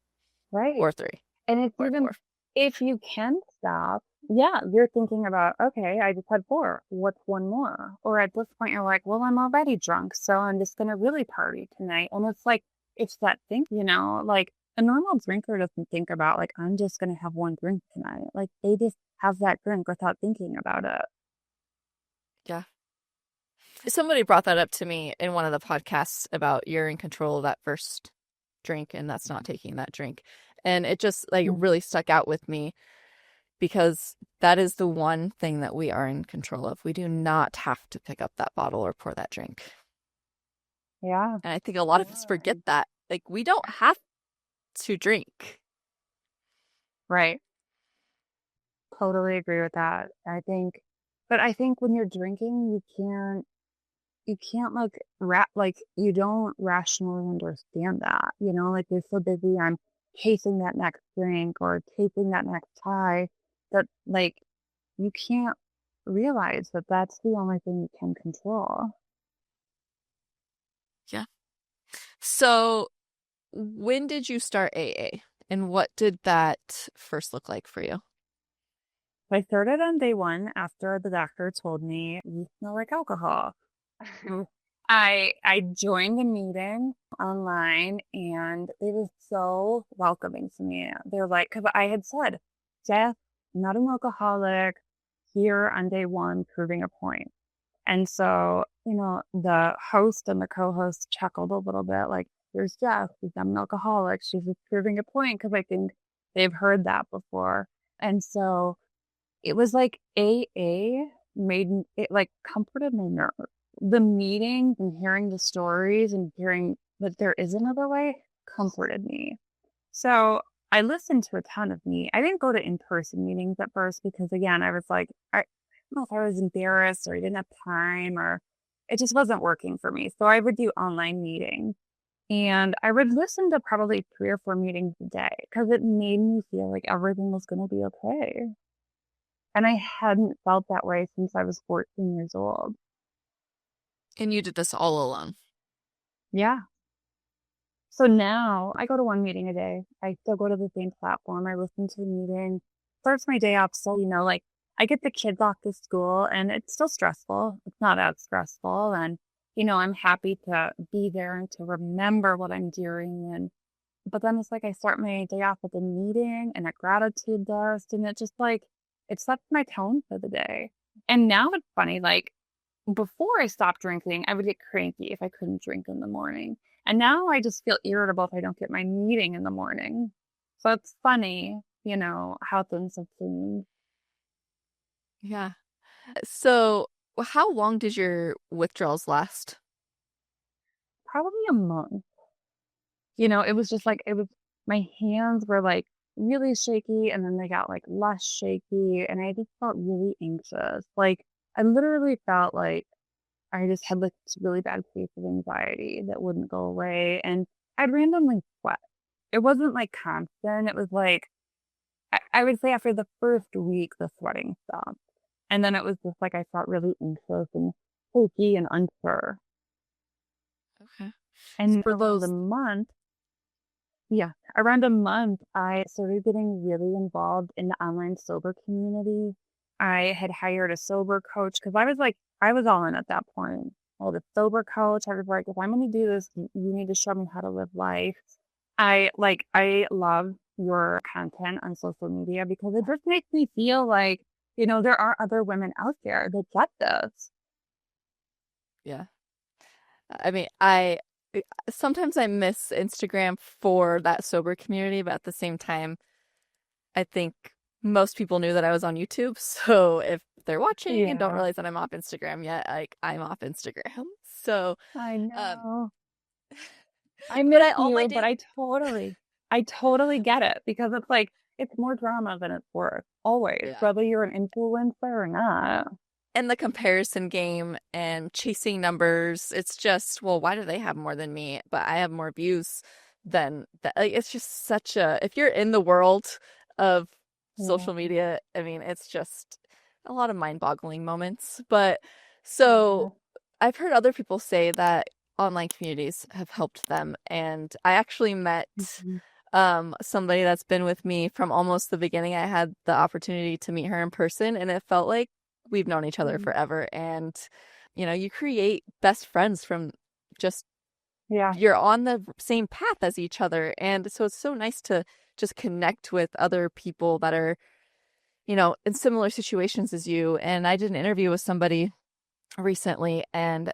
right. or three And it's or even four. if you can stop, yeah, you're thinking about, okay, I just had four. What's one more? Or at this point, you're like, well, I'm already drunk, so I'm just gonna really party tonight. And it's like, it's that thing, like a normal drinker doesn't think about like, I'm just gonna have one drink tonight. Like they just have that drink without thinking about it. Yeah. Somebody brought that up to me in one of the podcasts about you're in control of that first drink and that's not taking that drink. And it just like Mm. really stuck out with me because that is the one thing that we are in control of. We do not have to pick up that bottle or pour that drink. Yeah. And I think a lot of us forget that. Like we don't have to drink. Right. Totally agree with that. But I think when you're drinking, you can't like you don't rationally understand that, like you're so busy on chasing that next drink or chasing that next high that like you can't realize that that's the only thing you can control. Yeah. So when did you start AA? And what did that first look like for you? I started on day one after the doctor told me you smell like alcohol. I joined the meeting online and it was so welcoming to me. They're like, because I had said, Jeff, not an alcoholic, here on day one, proving a point. And so, the host and the co-host chuckled a little bit, like, here's Jeff, she's not an alcoholic, she's just proving a point, because I think they've heard that before. And so it was like AA it like comforted my nerves. The meetings and hearing the stories and hearing that there is another way comforted me. So I listened to a ton of I didn't go to in-person meetings at first because again, I was like, I don't know if I was embarrassed or I didn't have time or it just wasn't working for me. So I would do online meetings and I would listen to probably 3 or 4 meetings a day because it made me feel like everything was going to be okay. And I hadn't felt that way since I was 14 years old. And you did this all alone. Yeah. So now I go to one meeting a day. I still go to the same platform. I listen to the meeting. Starts my day off. So, like I get the kids off to school and it's still stressful. It's not as stressful. And I'm happy to be there and to remember what I'm doing. But then it's like I start my day off with a meeting and a gratitude list, and it just like it sets my tone for the day. And now it's funny, like before I stopped drinking, I would get cranky if I couldn't drink in the morning. And now I just feel irritable if I don't get my meeting in the morning. So it's funny, how things have changed. Yeah. So, how long did your withdrawals last? Probably a month. It was just like my hands were like really shaky and then they got like less shaky and I just felt really anxious. Like I literally felt like I just had like this really bad case of anxiety that wouldn't go away. And I'd randomly sweat. It wasn't like constant. It was like, I would say after the first week, the sweating stopped. And then it was just like I felt really anxious and shaky and unsure. Okay. So And for around a those, month, yeah, around a month, I started getting really involved in the online sober community. I had hired a sober coach because I was all in at that point. Well, the sober coach, I was like, if I'm going to do this, you need to show me how to live life. I love your content on social media because it just makes me feel like, there are other women out there that get this. yeah. I mean, sometimes I miss Instagram for that sober community, but at the same time, I think most people knew that I was on YouTube. So if they're watching and don't Yeah, realize that I'm off Instagram yet, like I'm off Instagram. So, I um, know. I but miss all my you, but days, I totally get it because it's like, it's more drama than it's worth, always, yeah. whether you're an influencer or not. And the comparison game and chasing numbers, it's just, well, why do they have more than me? But I have more views than that. Like, it's just such a, if you're in the world of Yeah, social media, I mean, it's just a lot of mind-boggling moments. But so yeah. I've heard other people say that online communities have helped them. And I actually met Mhm. somebody that's been with me from almost the beginning. I had the opportunity to meet her in person, and it felt like we've known each other Mhm. forever. And you create best friends from just Yeah, you're on the same path as each other. And so it's so nice to just connect with other people that are, in similar situations as you. And I did an interview with somebody recently, and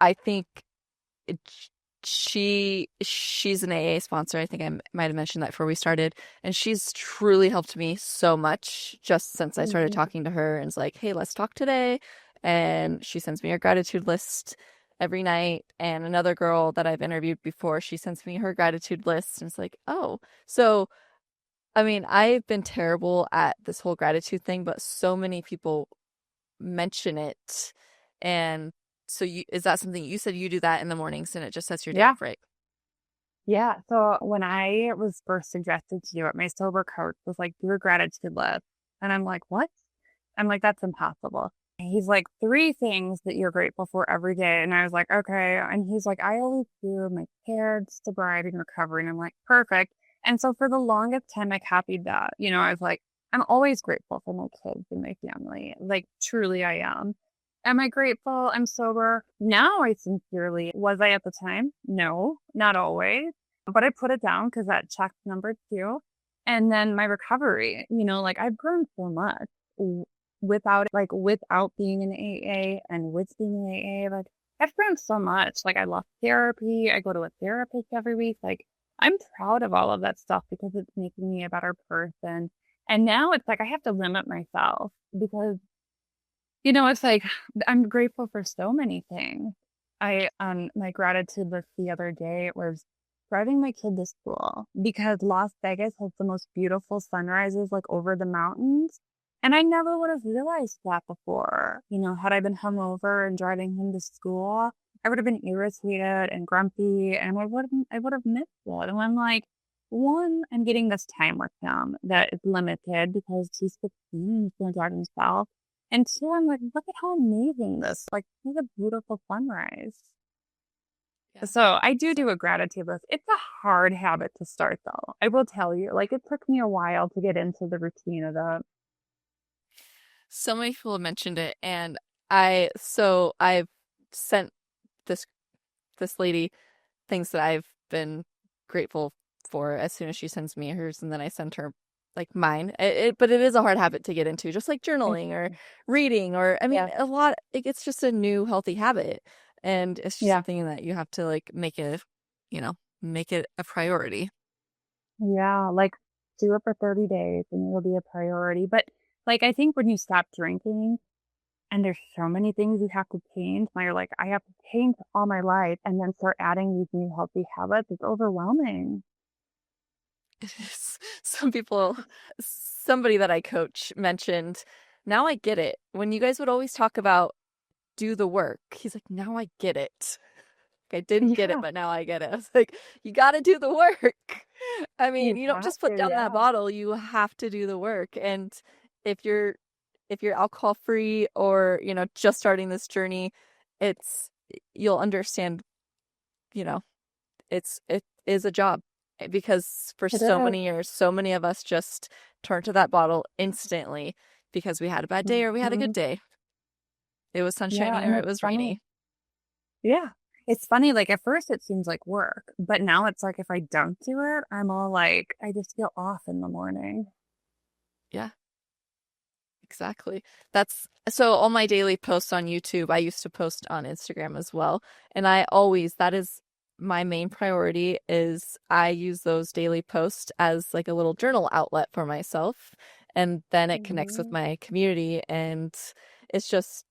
I think it, she's an AA sponsor. I think I might have mentioned that before we started, and she's truly helped me so much just since I started mhm. talking to her. And it's like, hey, let's talk today. And she sends me her gratitude list every night. And another girl that I've interviewed before, she sends me her gratitude list, and it's like, oh, so I mean, I've been terrible at this whole gratitude thing, but so many people mention it. And so is that something you said you do that in the mornings and it just sets your day Yeah, off, right? yeah. So when I was first suggested to do it, my sober coach was like, do a gratitude list. And I'm like, what? I'm like, that's impossible. And he's like, three things that you're grateful for every day. And I was like, okay. And he's like, I always do my kids, sobriety, and recovery. And I'm like, perfect. And so for the longest time, I copied that. I was like, I'm always grateful for my kids and my family. Like, truly, I am. Am I grateful? I'm sober. Now I sincerely, was I at the time? No, not always. But I put it down because that checks number two. And then my recovery, like I've grown so much without being in AA and with being in AA, like I've grown so much. Like I love therapy. I go to a therapist every week. Like I'm proud of all of that stuff because it's making me a better person. And now it's like I have to limit myself because, it's like I'm grateful for so many things. I on my gratitude list the other day it was driving my kid to school because Las Vegas has the most beautiful sunrises like over the mountains. And I never would have realized that before. Had I been hungover and driving him to school, I would have been irritated and grumpy and I would have missed it. And I'm like, one, I'm getting this time with him that is limited because he's 15, he's gonna drive himself. And two, I'm like, look at how amazing this, like, see the beautiful sunrise. Yeah. So I do So do a gratitude list. It's a hard habit to start though. I will tell you, like, it took me a while to get into the routine of that. so many people have mentioned it, and I've sent this lady things that I've been grateful for as soon as she sends me hers, and then I send her like mine. But it is a hard habit to get into, just like journaling or reading, or I mean, Yeah. a lot. It's just a new healthy habit, and it's just Yeah. something that you have to like make it a priority. Yeah. Like do it for 30 days and it'll be a priority. But like, I think when you stop drinking and there's so many things you have to change, now you're like, I have to change all my life and then start adding these new healthy habits. It's overwhelming. It is. Somebody that I coach mentioned, now I get it. When you guys would always talk about do the work, he's like, now I get it. I didn't get it, Yeah. but now I get it. I was like, you got to do the work. I mean, You you don't have just put to. down that Yeah. bottle, you have to do the work. And if you're alcohol free or, just starting this journey, it's you'll understand, you know, it is a job because for It so is. many years, so many of us just turn to that bottle instantly because we had a bad day or we had a good Mhm. day. It was Yeah. sunshiny or And it it's was funny. rainy. Yeah. It's funny, like at first it seems like work, but now it's like if I don't do it, I'm all like, I just feel off in the morning. Yeah. Exactly. That's so all my daily posts on YouTube, I used to post on Instagram as well. And that is my main priority is I use those daily posts as like a little journal outlet for myself. And then it connects with Mhm. my community. And it's just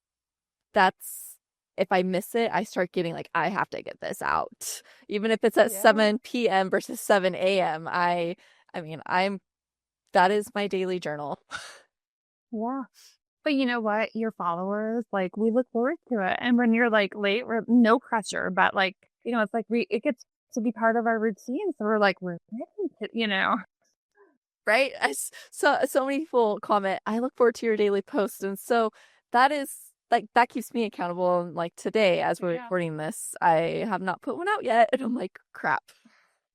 that's if I miss it, I start getting like, I have to get this out. Even if it's at Yeah. 7 p.m. versus 7 a.m. I mean, that is my daily journal. Yeah. But you know what? Your followers, like, we look forward to it. And when you're like late, we're no pressure, but like, it's like it gets to be part of our routine. So we're like, we're ready to. Right? So many people comment, I look forward to your daily posts. And so that is like that keeps me accountable. And like today, as we're Yeah. recording this, I have not put one out yet. And I'm like, crap.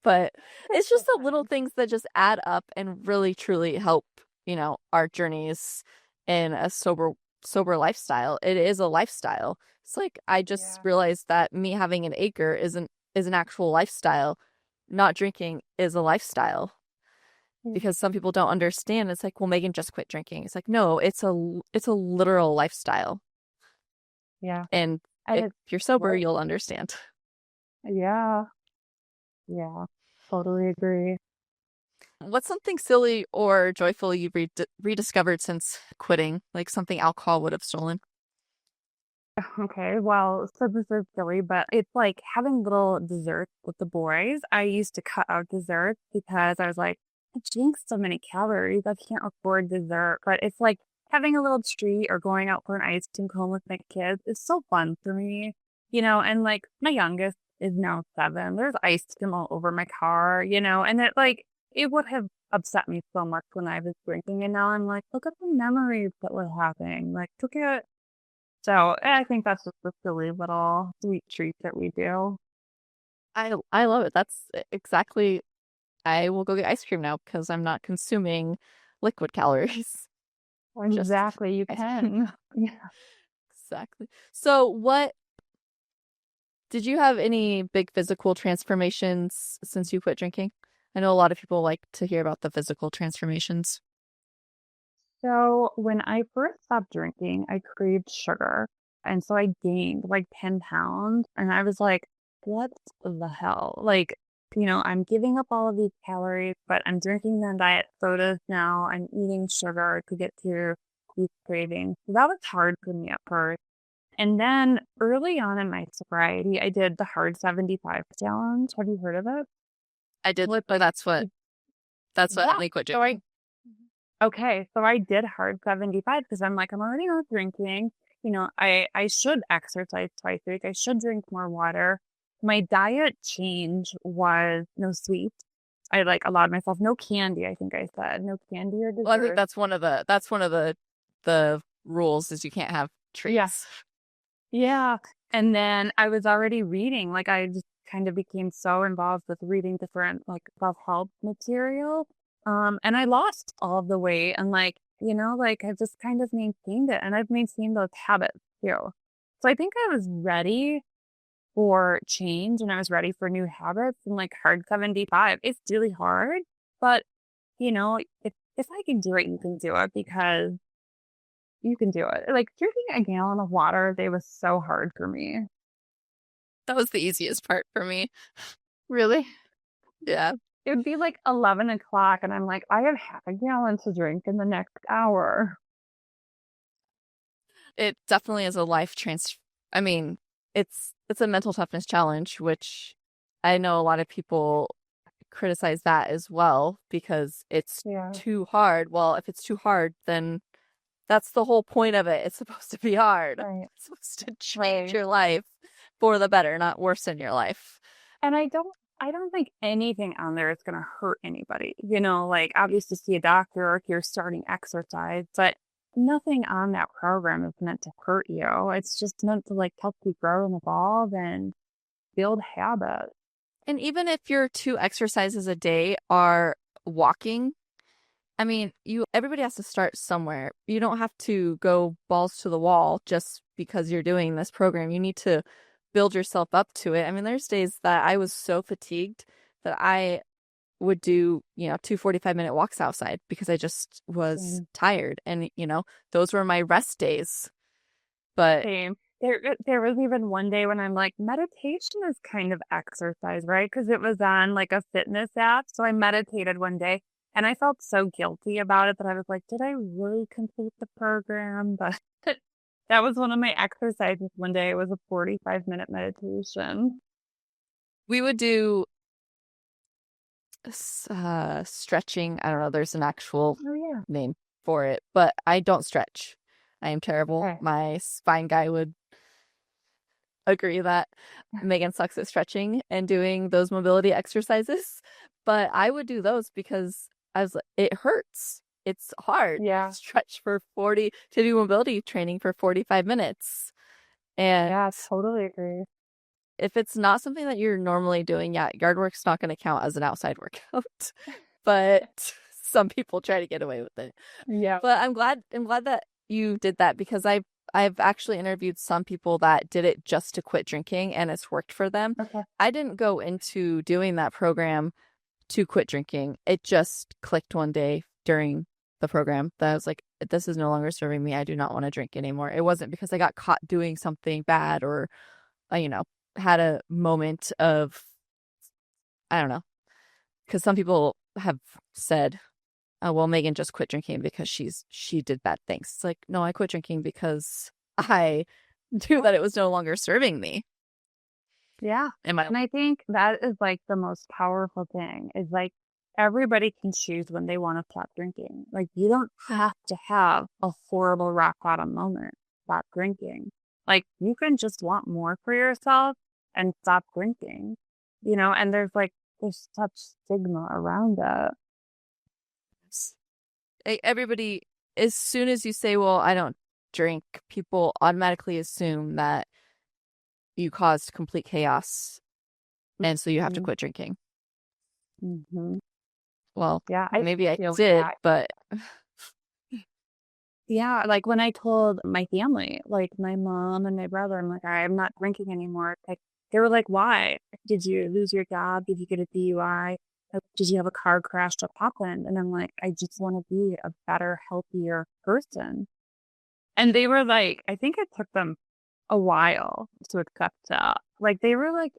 But It's it's just the little okay. things that just add up and really truly help, our journeys in a sober lifestyle. It is a lifestyle. It's like I just Yeah. realized that me having an acre is an actual lifestyle. Not drinking is a lifestyle Yeah. because some people don't understand. It's like, well, Megan just quit drinking. It's like, no, it's a literal lifestyle. Yeah. And And if it's you're sober, work. you'll understand. Yeah. Yeah. Totally agree. What's something silly or joyful you've rediscovered since quitting? Like something alcohol would have stolen? Okay, well, so this is silly, but it's like having little desserts with the boys. I used to cut out desserts because I was like, I drink so many calories. I can't afford dessert. But it's like having a little treat or going out for an ice cream cone with my kids is so fun for me. And like my youngest is now 7. There's ice cream all over my car, and it would have upset me so much when I was drinking. And now I'm like, look at the memories that we're having. Like, look at so I think that's just a silly little sweet treat that we do. I love it. That's exactly. I will go get ice cream now because I'm not consuming liquid calories. Just Exactly, you ice cream. can. Yeah. Exactly. So, what did you have any big physical transformations since you quit drinking? I know a lot of people like to hear about the physical transformations. So when I first stopped drinking, I craved sugar. And so I gained like 10 pounds. And I was like, what the hell? Like, I'm giving up all of these calories, but I'm drinking the diet sodas now. I'm eating sugar to get through these cravings. So that was hard for me at first. And then early on in my sobriety, I did the hard 75 challenge. Have you heard of it? I did. Well, it's like, That's what yeah. helped me quit So drinking. I did hard 75 because I'm like, I'm already not drinking. I should exercise twice a week. I should drink more water. My diet change was no sweets. I like allowed myself no candy. I think I said no candy or Well, I think dessert. that's one of the rules is you can't have Yeah. treats. Yeah. And then I was already reading, like I just kind of became so involved with reading different like self-help material. And I lost all of the weight and like I've just kind of maintained it and I've maintained those habits too. So I think I was ready for change and I was ready for new habits and like hard 75. It's really hard, but if I can do it, you can do it because you can do it. Like drinking a gallon of water a day was so hard for me. That was the easiest part for me. Really? Yeah. It would be like 11 o'clock and I'm like, I have half a gallon to drink in the next hour. It definitely is a life trans I mean, it's a mental toughness challenge, which I know a lot of people criticize that as well because it's Yeah. too hard. Well, if it's too hard, then that's the whole point of it. It's supposed to be hard. Right. It's supposed to change Right. your life for the better, not worsen your life. And I don't think anything on there is going to hurt anybody. Like obviously see a doctor or if you're starting exercise, but nothing on that program is meant to hurt you. It's just meant to like help you grow and evolve and build habits. And even if your 2 exercises a day are walking, I mean, everybody has to start somewhere. You don't have to go balls to the wall just because you're doing this program. You need to build yourself up to it. I mean, there's days that I was so fatigued that I would do, 2 45-minute walks outside because I just was tired. And, those were my rest days. But Same. There was even one day when I'm like, meditation is kind of exercise, right? Because it was on like a fitness app. So I meditated one day and I felt so guilty about it that I was like, did I really complete the program? But that was one of my exercises one day. It was a 45-minute meditation. we would do stretching. I don't know. There's an actual Oh, yeah. name for it, but I don't stretch. I am terrible. Okay. My spine guy would agree that Megan sucks at stretching and doing those mobility exercises, but I would do those because it hurts. It's hard Yeah. to stretch to do mobility training for 45 minutes. And Yeah, totally agree. if it's not something that you're normally doing, yeah, yard work's not going to count as an outside workout. But some people try to get away with it. Yeah. But I'm glad that you did that because I've actually interviewed some people that did it just to quit drinking and it's worked for them. Okay. I didn't go into doing that program to quit drinking. It just clicked one day during the program that I was like, this is no longer serving me. I do not want to drink anymore. It wasn't because I got caught doing something bad or, had a moment of, I don't know, because some people have said, oh, well, Megan just quit drinking because she did bad things. It's like, no, I quit drinking because I knew that it was no longer serving me. Yeah. And I think that is like the most powerful thing is like everybody can choose when they want to stop drinking. Like you don't have to have a horrible rock bottom moment to stop drinking. Like you can just want more for yourself and stop drinking, and there's such stigma around it. Everybody, as soon as you say, well, I don't drink, people automatically assume that you caused complete chaos. And so you have to quit drinking. Mm-hmm. Well, yeah, maybe I did, that. but yeah, like when I told my family, like my mom and my brother, I'm like, I'm not drinking anymore. Like they were like, why? Did you lose your job? Did you get a DUI? Did you have a car crash that happened? And I'm like, I just want to be a better, healthier person. And they were like, I think it took them a while to accept that. Like they were like,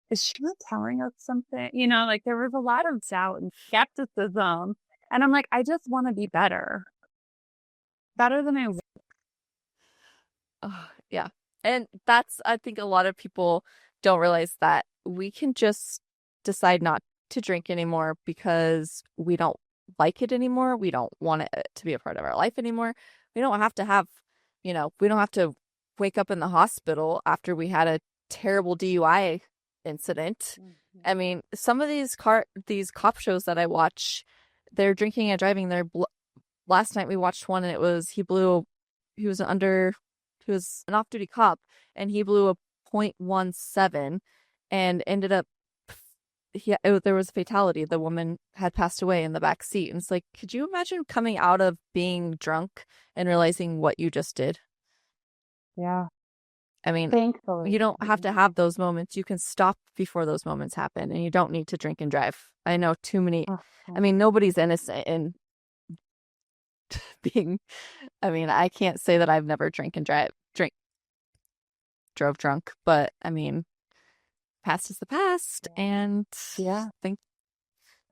is she not telling us something? Like there was a lot of doubt and skepticism. And I'm like, I just want to be better. Better than I was. Oh, yeah. And I think a lot of people don't realize that we can just decide not to drink anymore because we don't like it anymore. We don't want it to be a part of our life anymore. We don't have to have, we don't have to wake up in the hospital after we had a terrible DUI incident. Mm-hmm. I mean, some of these cop shows that I watch, they're drinking and driving. Last night we watched one and he was an off-duty cop and he blew a .17 and ended up there was a fatality. The woman had passed away in the back seat. And it's like, could you imagine coming out of being drunk and realizing what you just did? Yeah. I mean, Thankfully. you don't have to have those moments. You can stop before those moments happen, and you don't need to drink and drive. I know too many. I Uh-huh. mean, nobody's innocent in being. I mean, I can't say that I've never drove drunk, but I mean, past is the past, and Yeah, think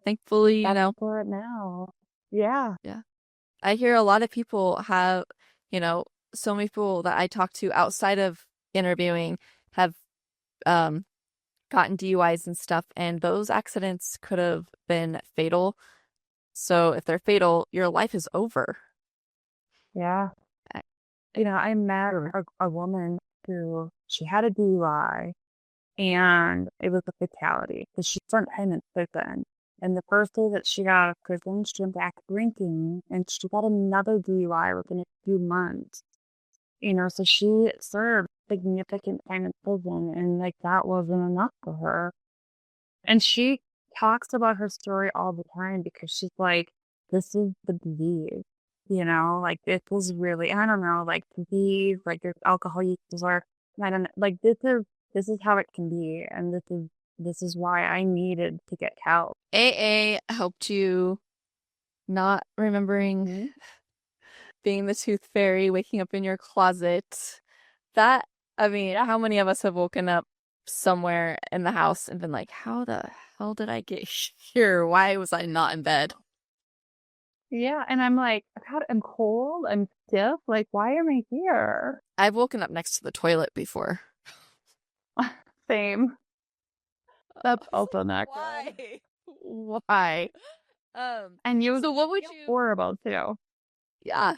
thankfully, that's for it now. Yeah. yeah. I hear a lot of people have, you know, so many people that I talk to outside of interviewing have um gotten DUIs and stuff, and those accidents could have been fatal. So if they're fatal, your life is over. Yeah. I- I met a woman who she had a DUI and it was a fatality because she spent time in prison. And the first day that she got out of prison, she went back drinking and she got another DUI within a few months. So she served significant time in prison and like that wasn't enough for her. And she talks about her story all the time because she's like, this is the disease, like this was really, I don't know, like disease, like there's alcohol use disorder. I don't know, like this is how it can be. And this is why I needed to get help. AA helped you not remembering Hmm. being the tooth fairy, waking up in your closet. That, I mean, Yeah. how many of us have woken up somewhere in the house and been like, how the hell did I get here? Why was I not in bed? Yeah. And I'm like, God, I'm cold. I'm stiff. Like, why am I here? I've woken up next to the toilet before. Same. I That's was also like, not good. why? Why? And you So what would feel you, horrible too. yeah,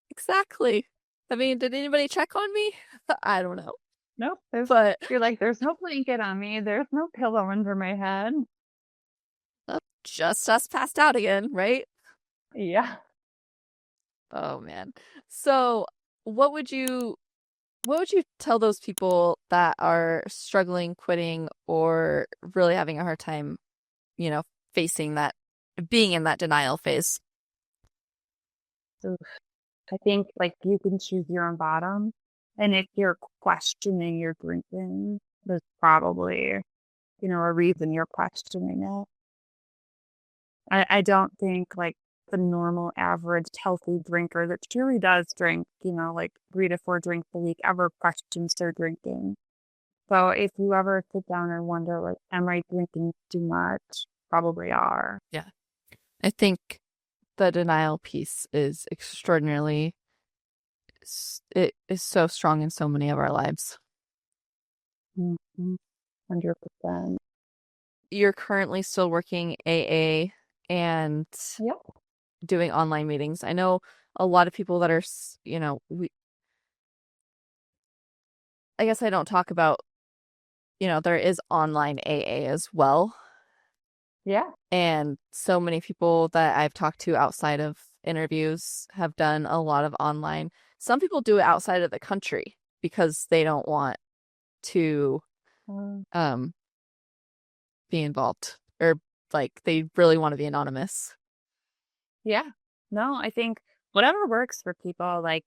exactly. I mean, did anybody check on me? I don't know. Nope. But You're like, there's no blanket on me. There's no pillow under my head. just us passed out again, right? Yeah. Oh man. So what would you what would you tell those people that are struggling, quitting, or really having a hard time, you know, facing that, being in that denial phase? So I think like you can choose your own bottom. And if you're questioning your drinking, there's probably, a reason you're questioning it. I don't think like the normal average healthy drinker that truly does drink, like 3 to 4 drinks a week ever questions their drinking. So if you ever sit down and wonder, like, am I drinking too much? Probably are. Yeah. I think the denial piece is extraordinarily, it is so strong in so many of our lives. Mhm. 100%. You're currently still working AA and Yep. doing online meetings. I know a lot of people that are, I guess I don't talk about, there is online AA as well. Yeah. And so many people that I've talked to outside of interviews have done a lot of online. Some people do it outside of the country because they don't want to Um, um be involved, or like they really want to be anonymous. yeah. No, I think whatever works for people. Like,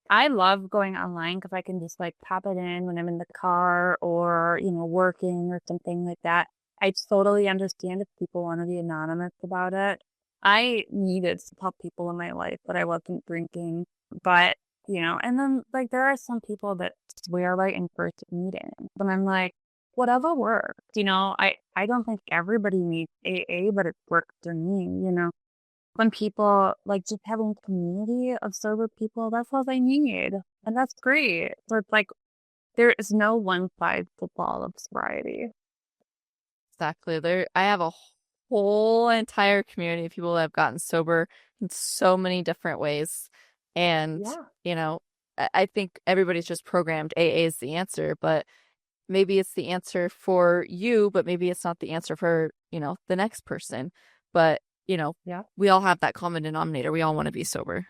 I love going online because I can just like pop it in when I'm in the car or, working or something like that. I totally understand if people want to be anonymous about it. I needed to tell people in my life that I wasn't drinking, but, and then like there are some people that swear by in person meetings. And I'm like, whatever works. I don't think everybody needs AA, but it works for me. When people like just having community of sober people, that's all they need. And that's great. So it's like there is no one size fits all of sobriety. Exactly. I have a whole entire community of people that have gotten sober in so many different ways. And, Yeah. I think everybody's just programmed AA is the answer, but maybe it's the answer for you, but maybe it's not the answer for, the next person. But, Yeah. we all have that common denominator. We all want to be sober.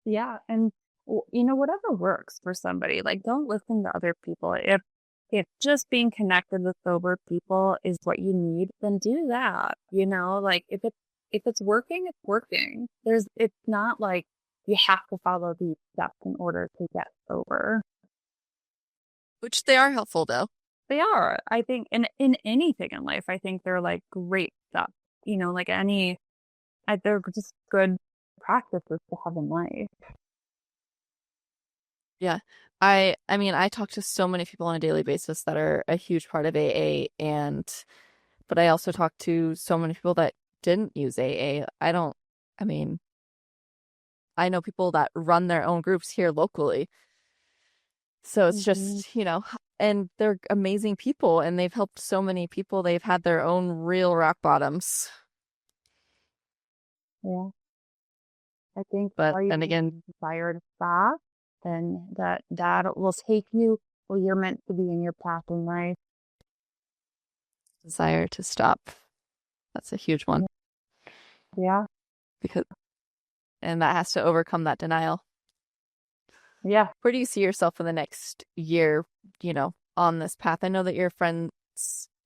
Yeah. And whatever works for somebody, like don't listen to other people. If just being connected with sober people is what you need, then do that. Like if it's working, it's working. It's not like you have to follow these steps in order to get sober. which they are helpful though. They are. I think in anything in life, I think they're like great stuff. Like they're just good practices to have in life. Yeah. I mean, I talk to so many people on a daily basis that are a huge part of AA, but I also talk to so many people that didn't use AA. I mean, I know people that run their own groups here locally. So it's Hmm. just, and they're amazing people and they've helped so many people. They've had their own real rock bottoms. Yeah. I think But all you then need again, is a desire to stop, and that will take you where you're meant to be in your path in life. desire to stop. That's a huge one Yeah. because, and that has to overcome that denial. Yeah. Where do you see yourself in the next year, on this path? I know that your friends,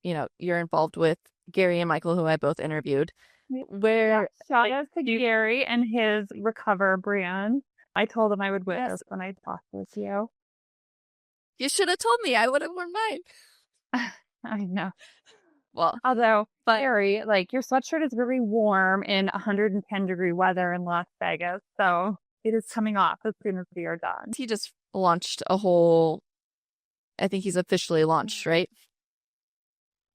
you're involved with Gary and Michael, who I both interviewed. Yeah. Where, Shout out to Gary and his Recover brand. I told him I would yes, witness when I talked with you. you should have told me. I would have worn mine. I know. Well, Although, but Gary, like your sweatshirt is very warm in 110-degree weather in Las Vegas. So it is coming off as soon as we are done. he just launched a whole, I think he's officially launched, right?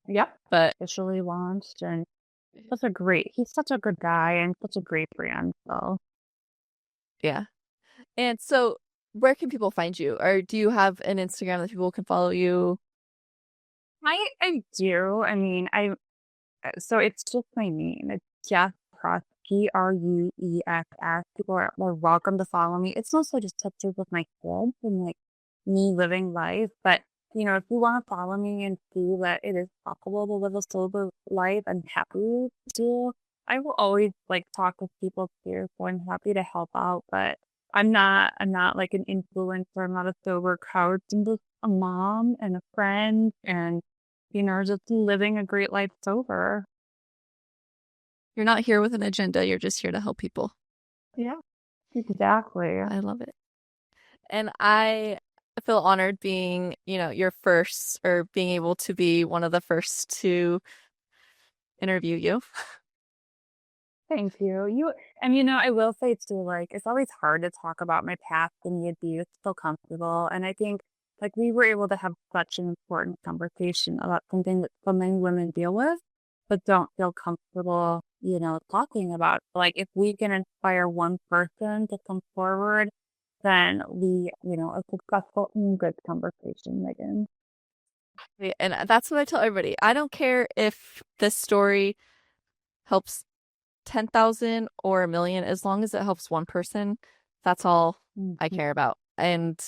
Yep. But Officially launched, and he's such a good guy and such a great brand. So yeah. And so where can people find you? Or do you have an Instagram that people can follow you? I do. I mean, so it's just my name. It's Jeff Press, Prux. People are welcome to follow me. It's mostly just pictures with my kids and like me living life. But if you want to follow me and see that it is possible to live a sober life and happy to, I will always like talk with people too. So I'm happy to help out. But I'm not like an influencer. I'm not a sober coach. I'm just a mom and a friend and just living a great life sober. You're not here with an agenda. You're just here to help people. Yeah, exactly. I love it. And I feel honored being, your first or being able to be one of the first to interview you. Thank you. I will say too, like, it's always hard to talk about my past and the abuse so comfortable. And I think, like, we were able to have such an important conversation about something that so many women deal with, but don't feel comfortable, talking about. Like, if we can inspire one person to come forward, then a successful and good conversation, Megan. And that's what I tell everybody. I don't care if this story helps 10,000 or a million, as long as it helps one person, that's all I Mhm. care about. And,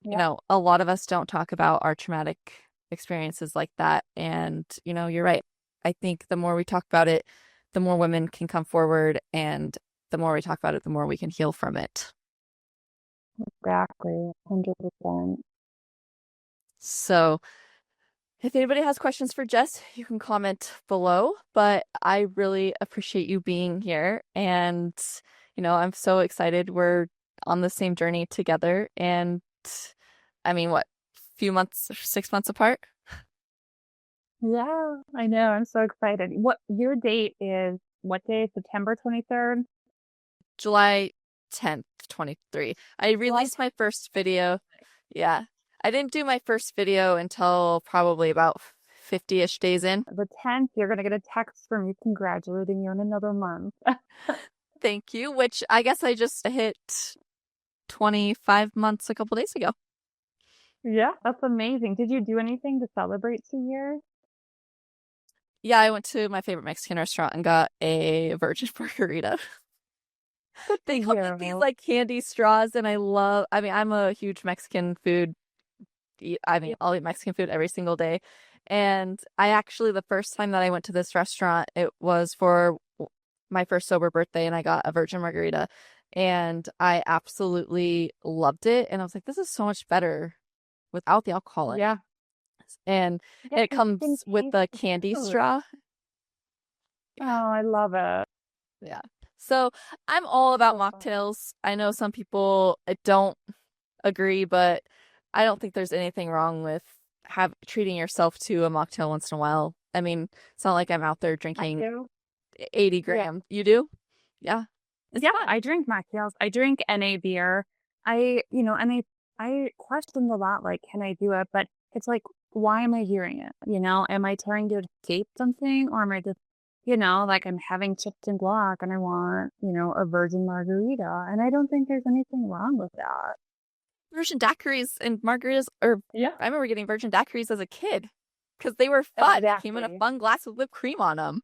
Yeah, a lot of us don't talk about our traumatic experiences like that. And, you're right. I think the more we talk about it, the more women can come forward. And the more we talk about it, the more we can heal from it. exactly. 100%. So, if anybody has questions for Jess, you can comment below. But I really appreciate you being here. And, I'm so excited we're on the same journey together. And I mean, what, few months, 6 months apart? Yeah, I know. I'm so excited. What your date is? What day? September 23rd? July 10th, 23. I July released my first video. Yeah. I didn't do my first video until probably about 50-ish days in. the 10th, you're going to get a text from me congratulating you in another month. Thank you, which I guess I just hit 25 months a couple days ago. Yeah, that's amazing. Did you do anything to celebrate 2 years? Yeah, I went to my favorite Mexican restaurant and got a virgin margarita. Good for They come in these you. like candy straws, and I mean, I'm a huge Mexican food. I mean, Yeah. I'll eat Mexican food every single day. And I actually, the first time that I went to this restaurant, it was for my first sober birthday, and I got a virgin margarita. And I absolutely loved it. And I was like, this is so much better without the alcohol in it. Yeah. And Yeah, it you can comes with taste the the candy food. straw. Oh, Yeah. I love it. Yeah. So I'm all about So fun. mocktails. I know some people don't agree, but I don't think there's anything wrong with treating yourself to a mocktail once in a while. I mean, it's not like I'm out there I drinking do. 80 Yeah. grams. You do? Yeah. It's Yeah, fun. I drink mocktails. I drink NA beer. I questioned a lot, like, can I do it? But it's like, why am I doing it? Am I trying to escape something, or am I just, like, I'm having chips and guac and I want, a virgin margarita, and I don't think there's anything wrong with that. Virgin daiquiris and margaritas, or Yeah, I remember getting virgin daiquiris as a kid because they were fun. Came in a exactly. fun glass with whipped cream on them.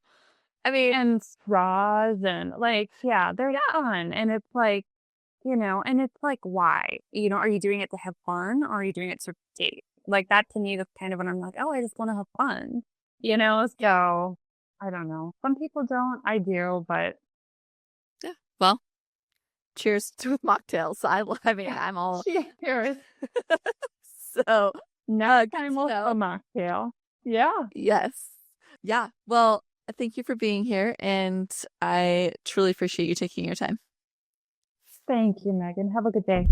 I mean, And straws and like, yeah, they're yeah. fun. And it's like, and it's like, why? Are you doing it to have fun, or are you doing it to date? Like that to me, that's kind of when I'm like, oh, I just want to have fun, So I don't know. Some people don't. I do, but Yeah. Well, cheers to mocktails. I mean, I'm all cheers. so Next good time to we'll have a know. mocktail. Yeah. Yes. Yeah. Well, thank you for being here, and I truly appreciate you taking your time. Thank you, Megan. Have a good day.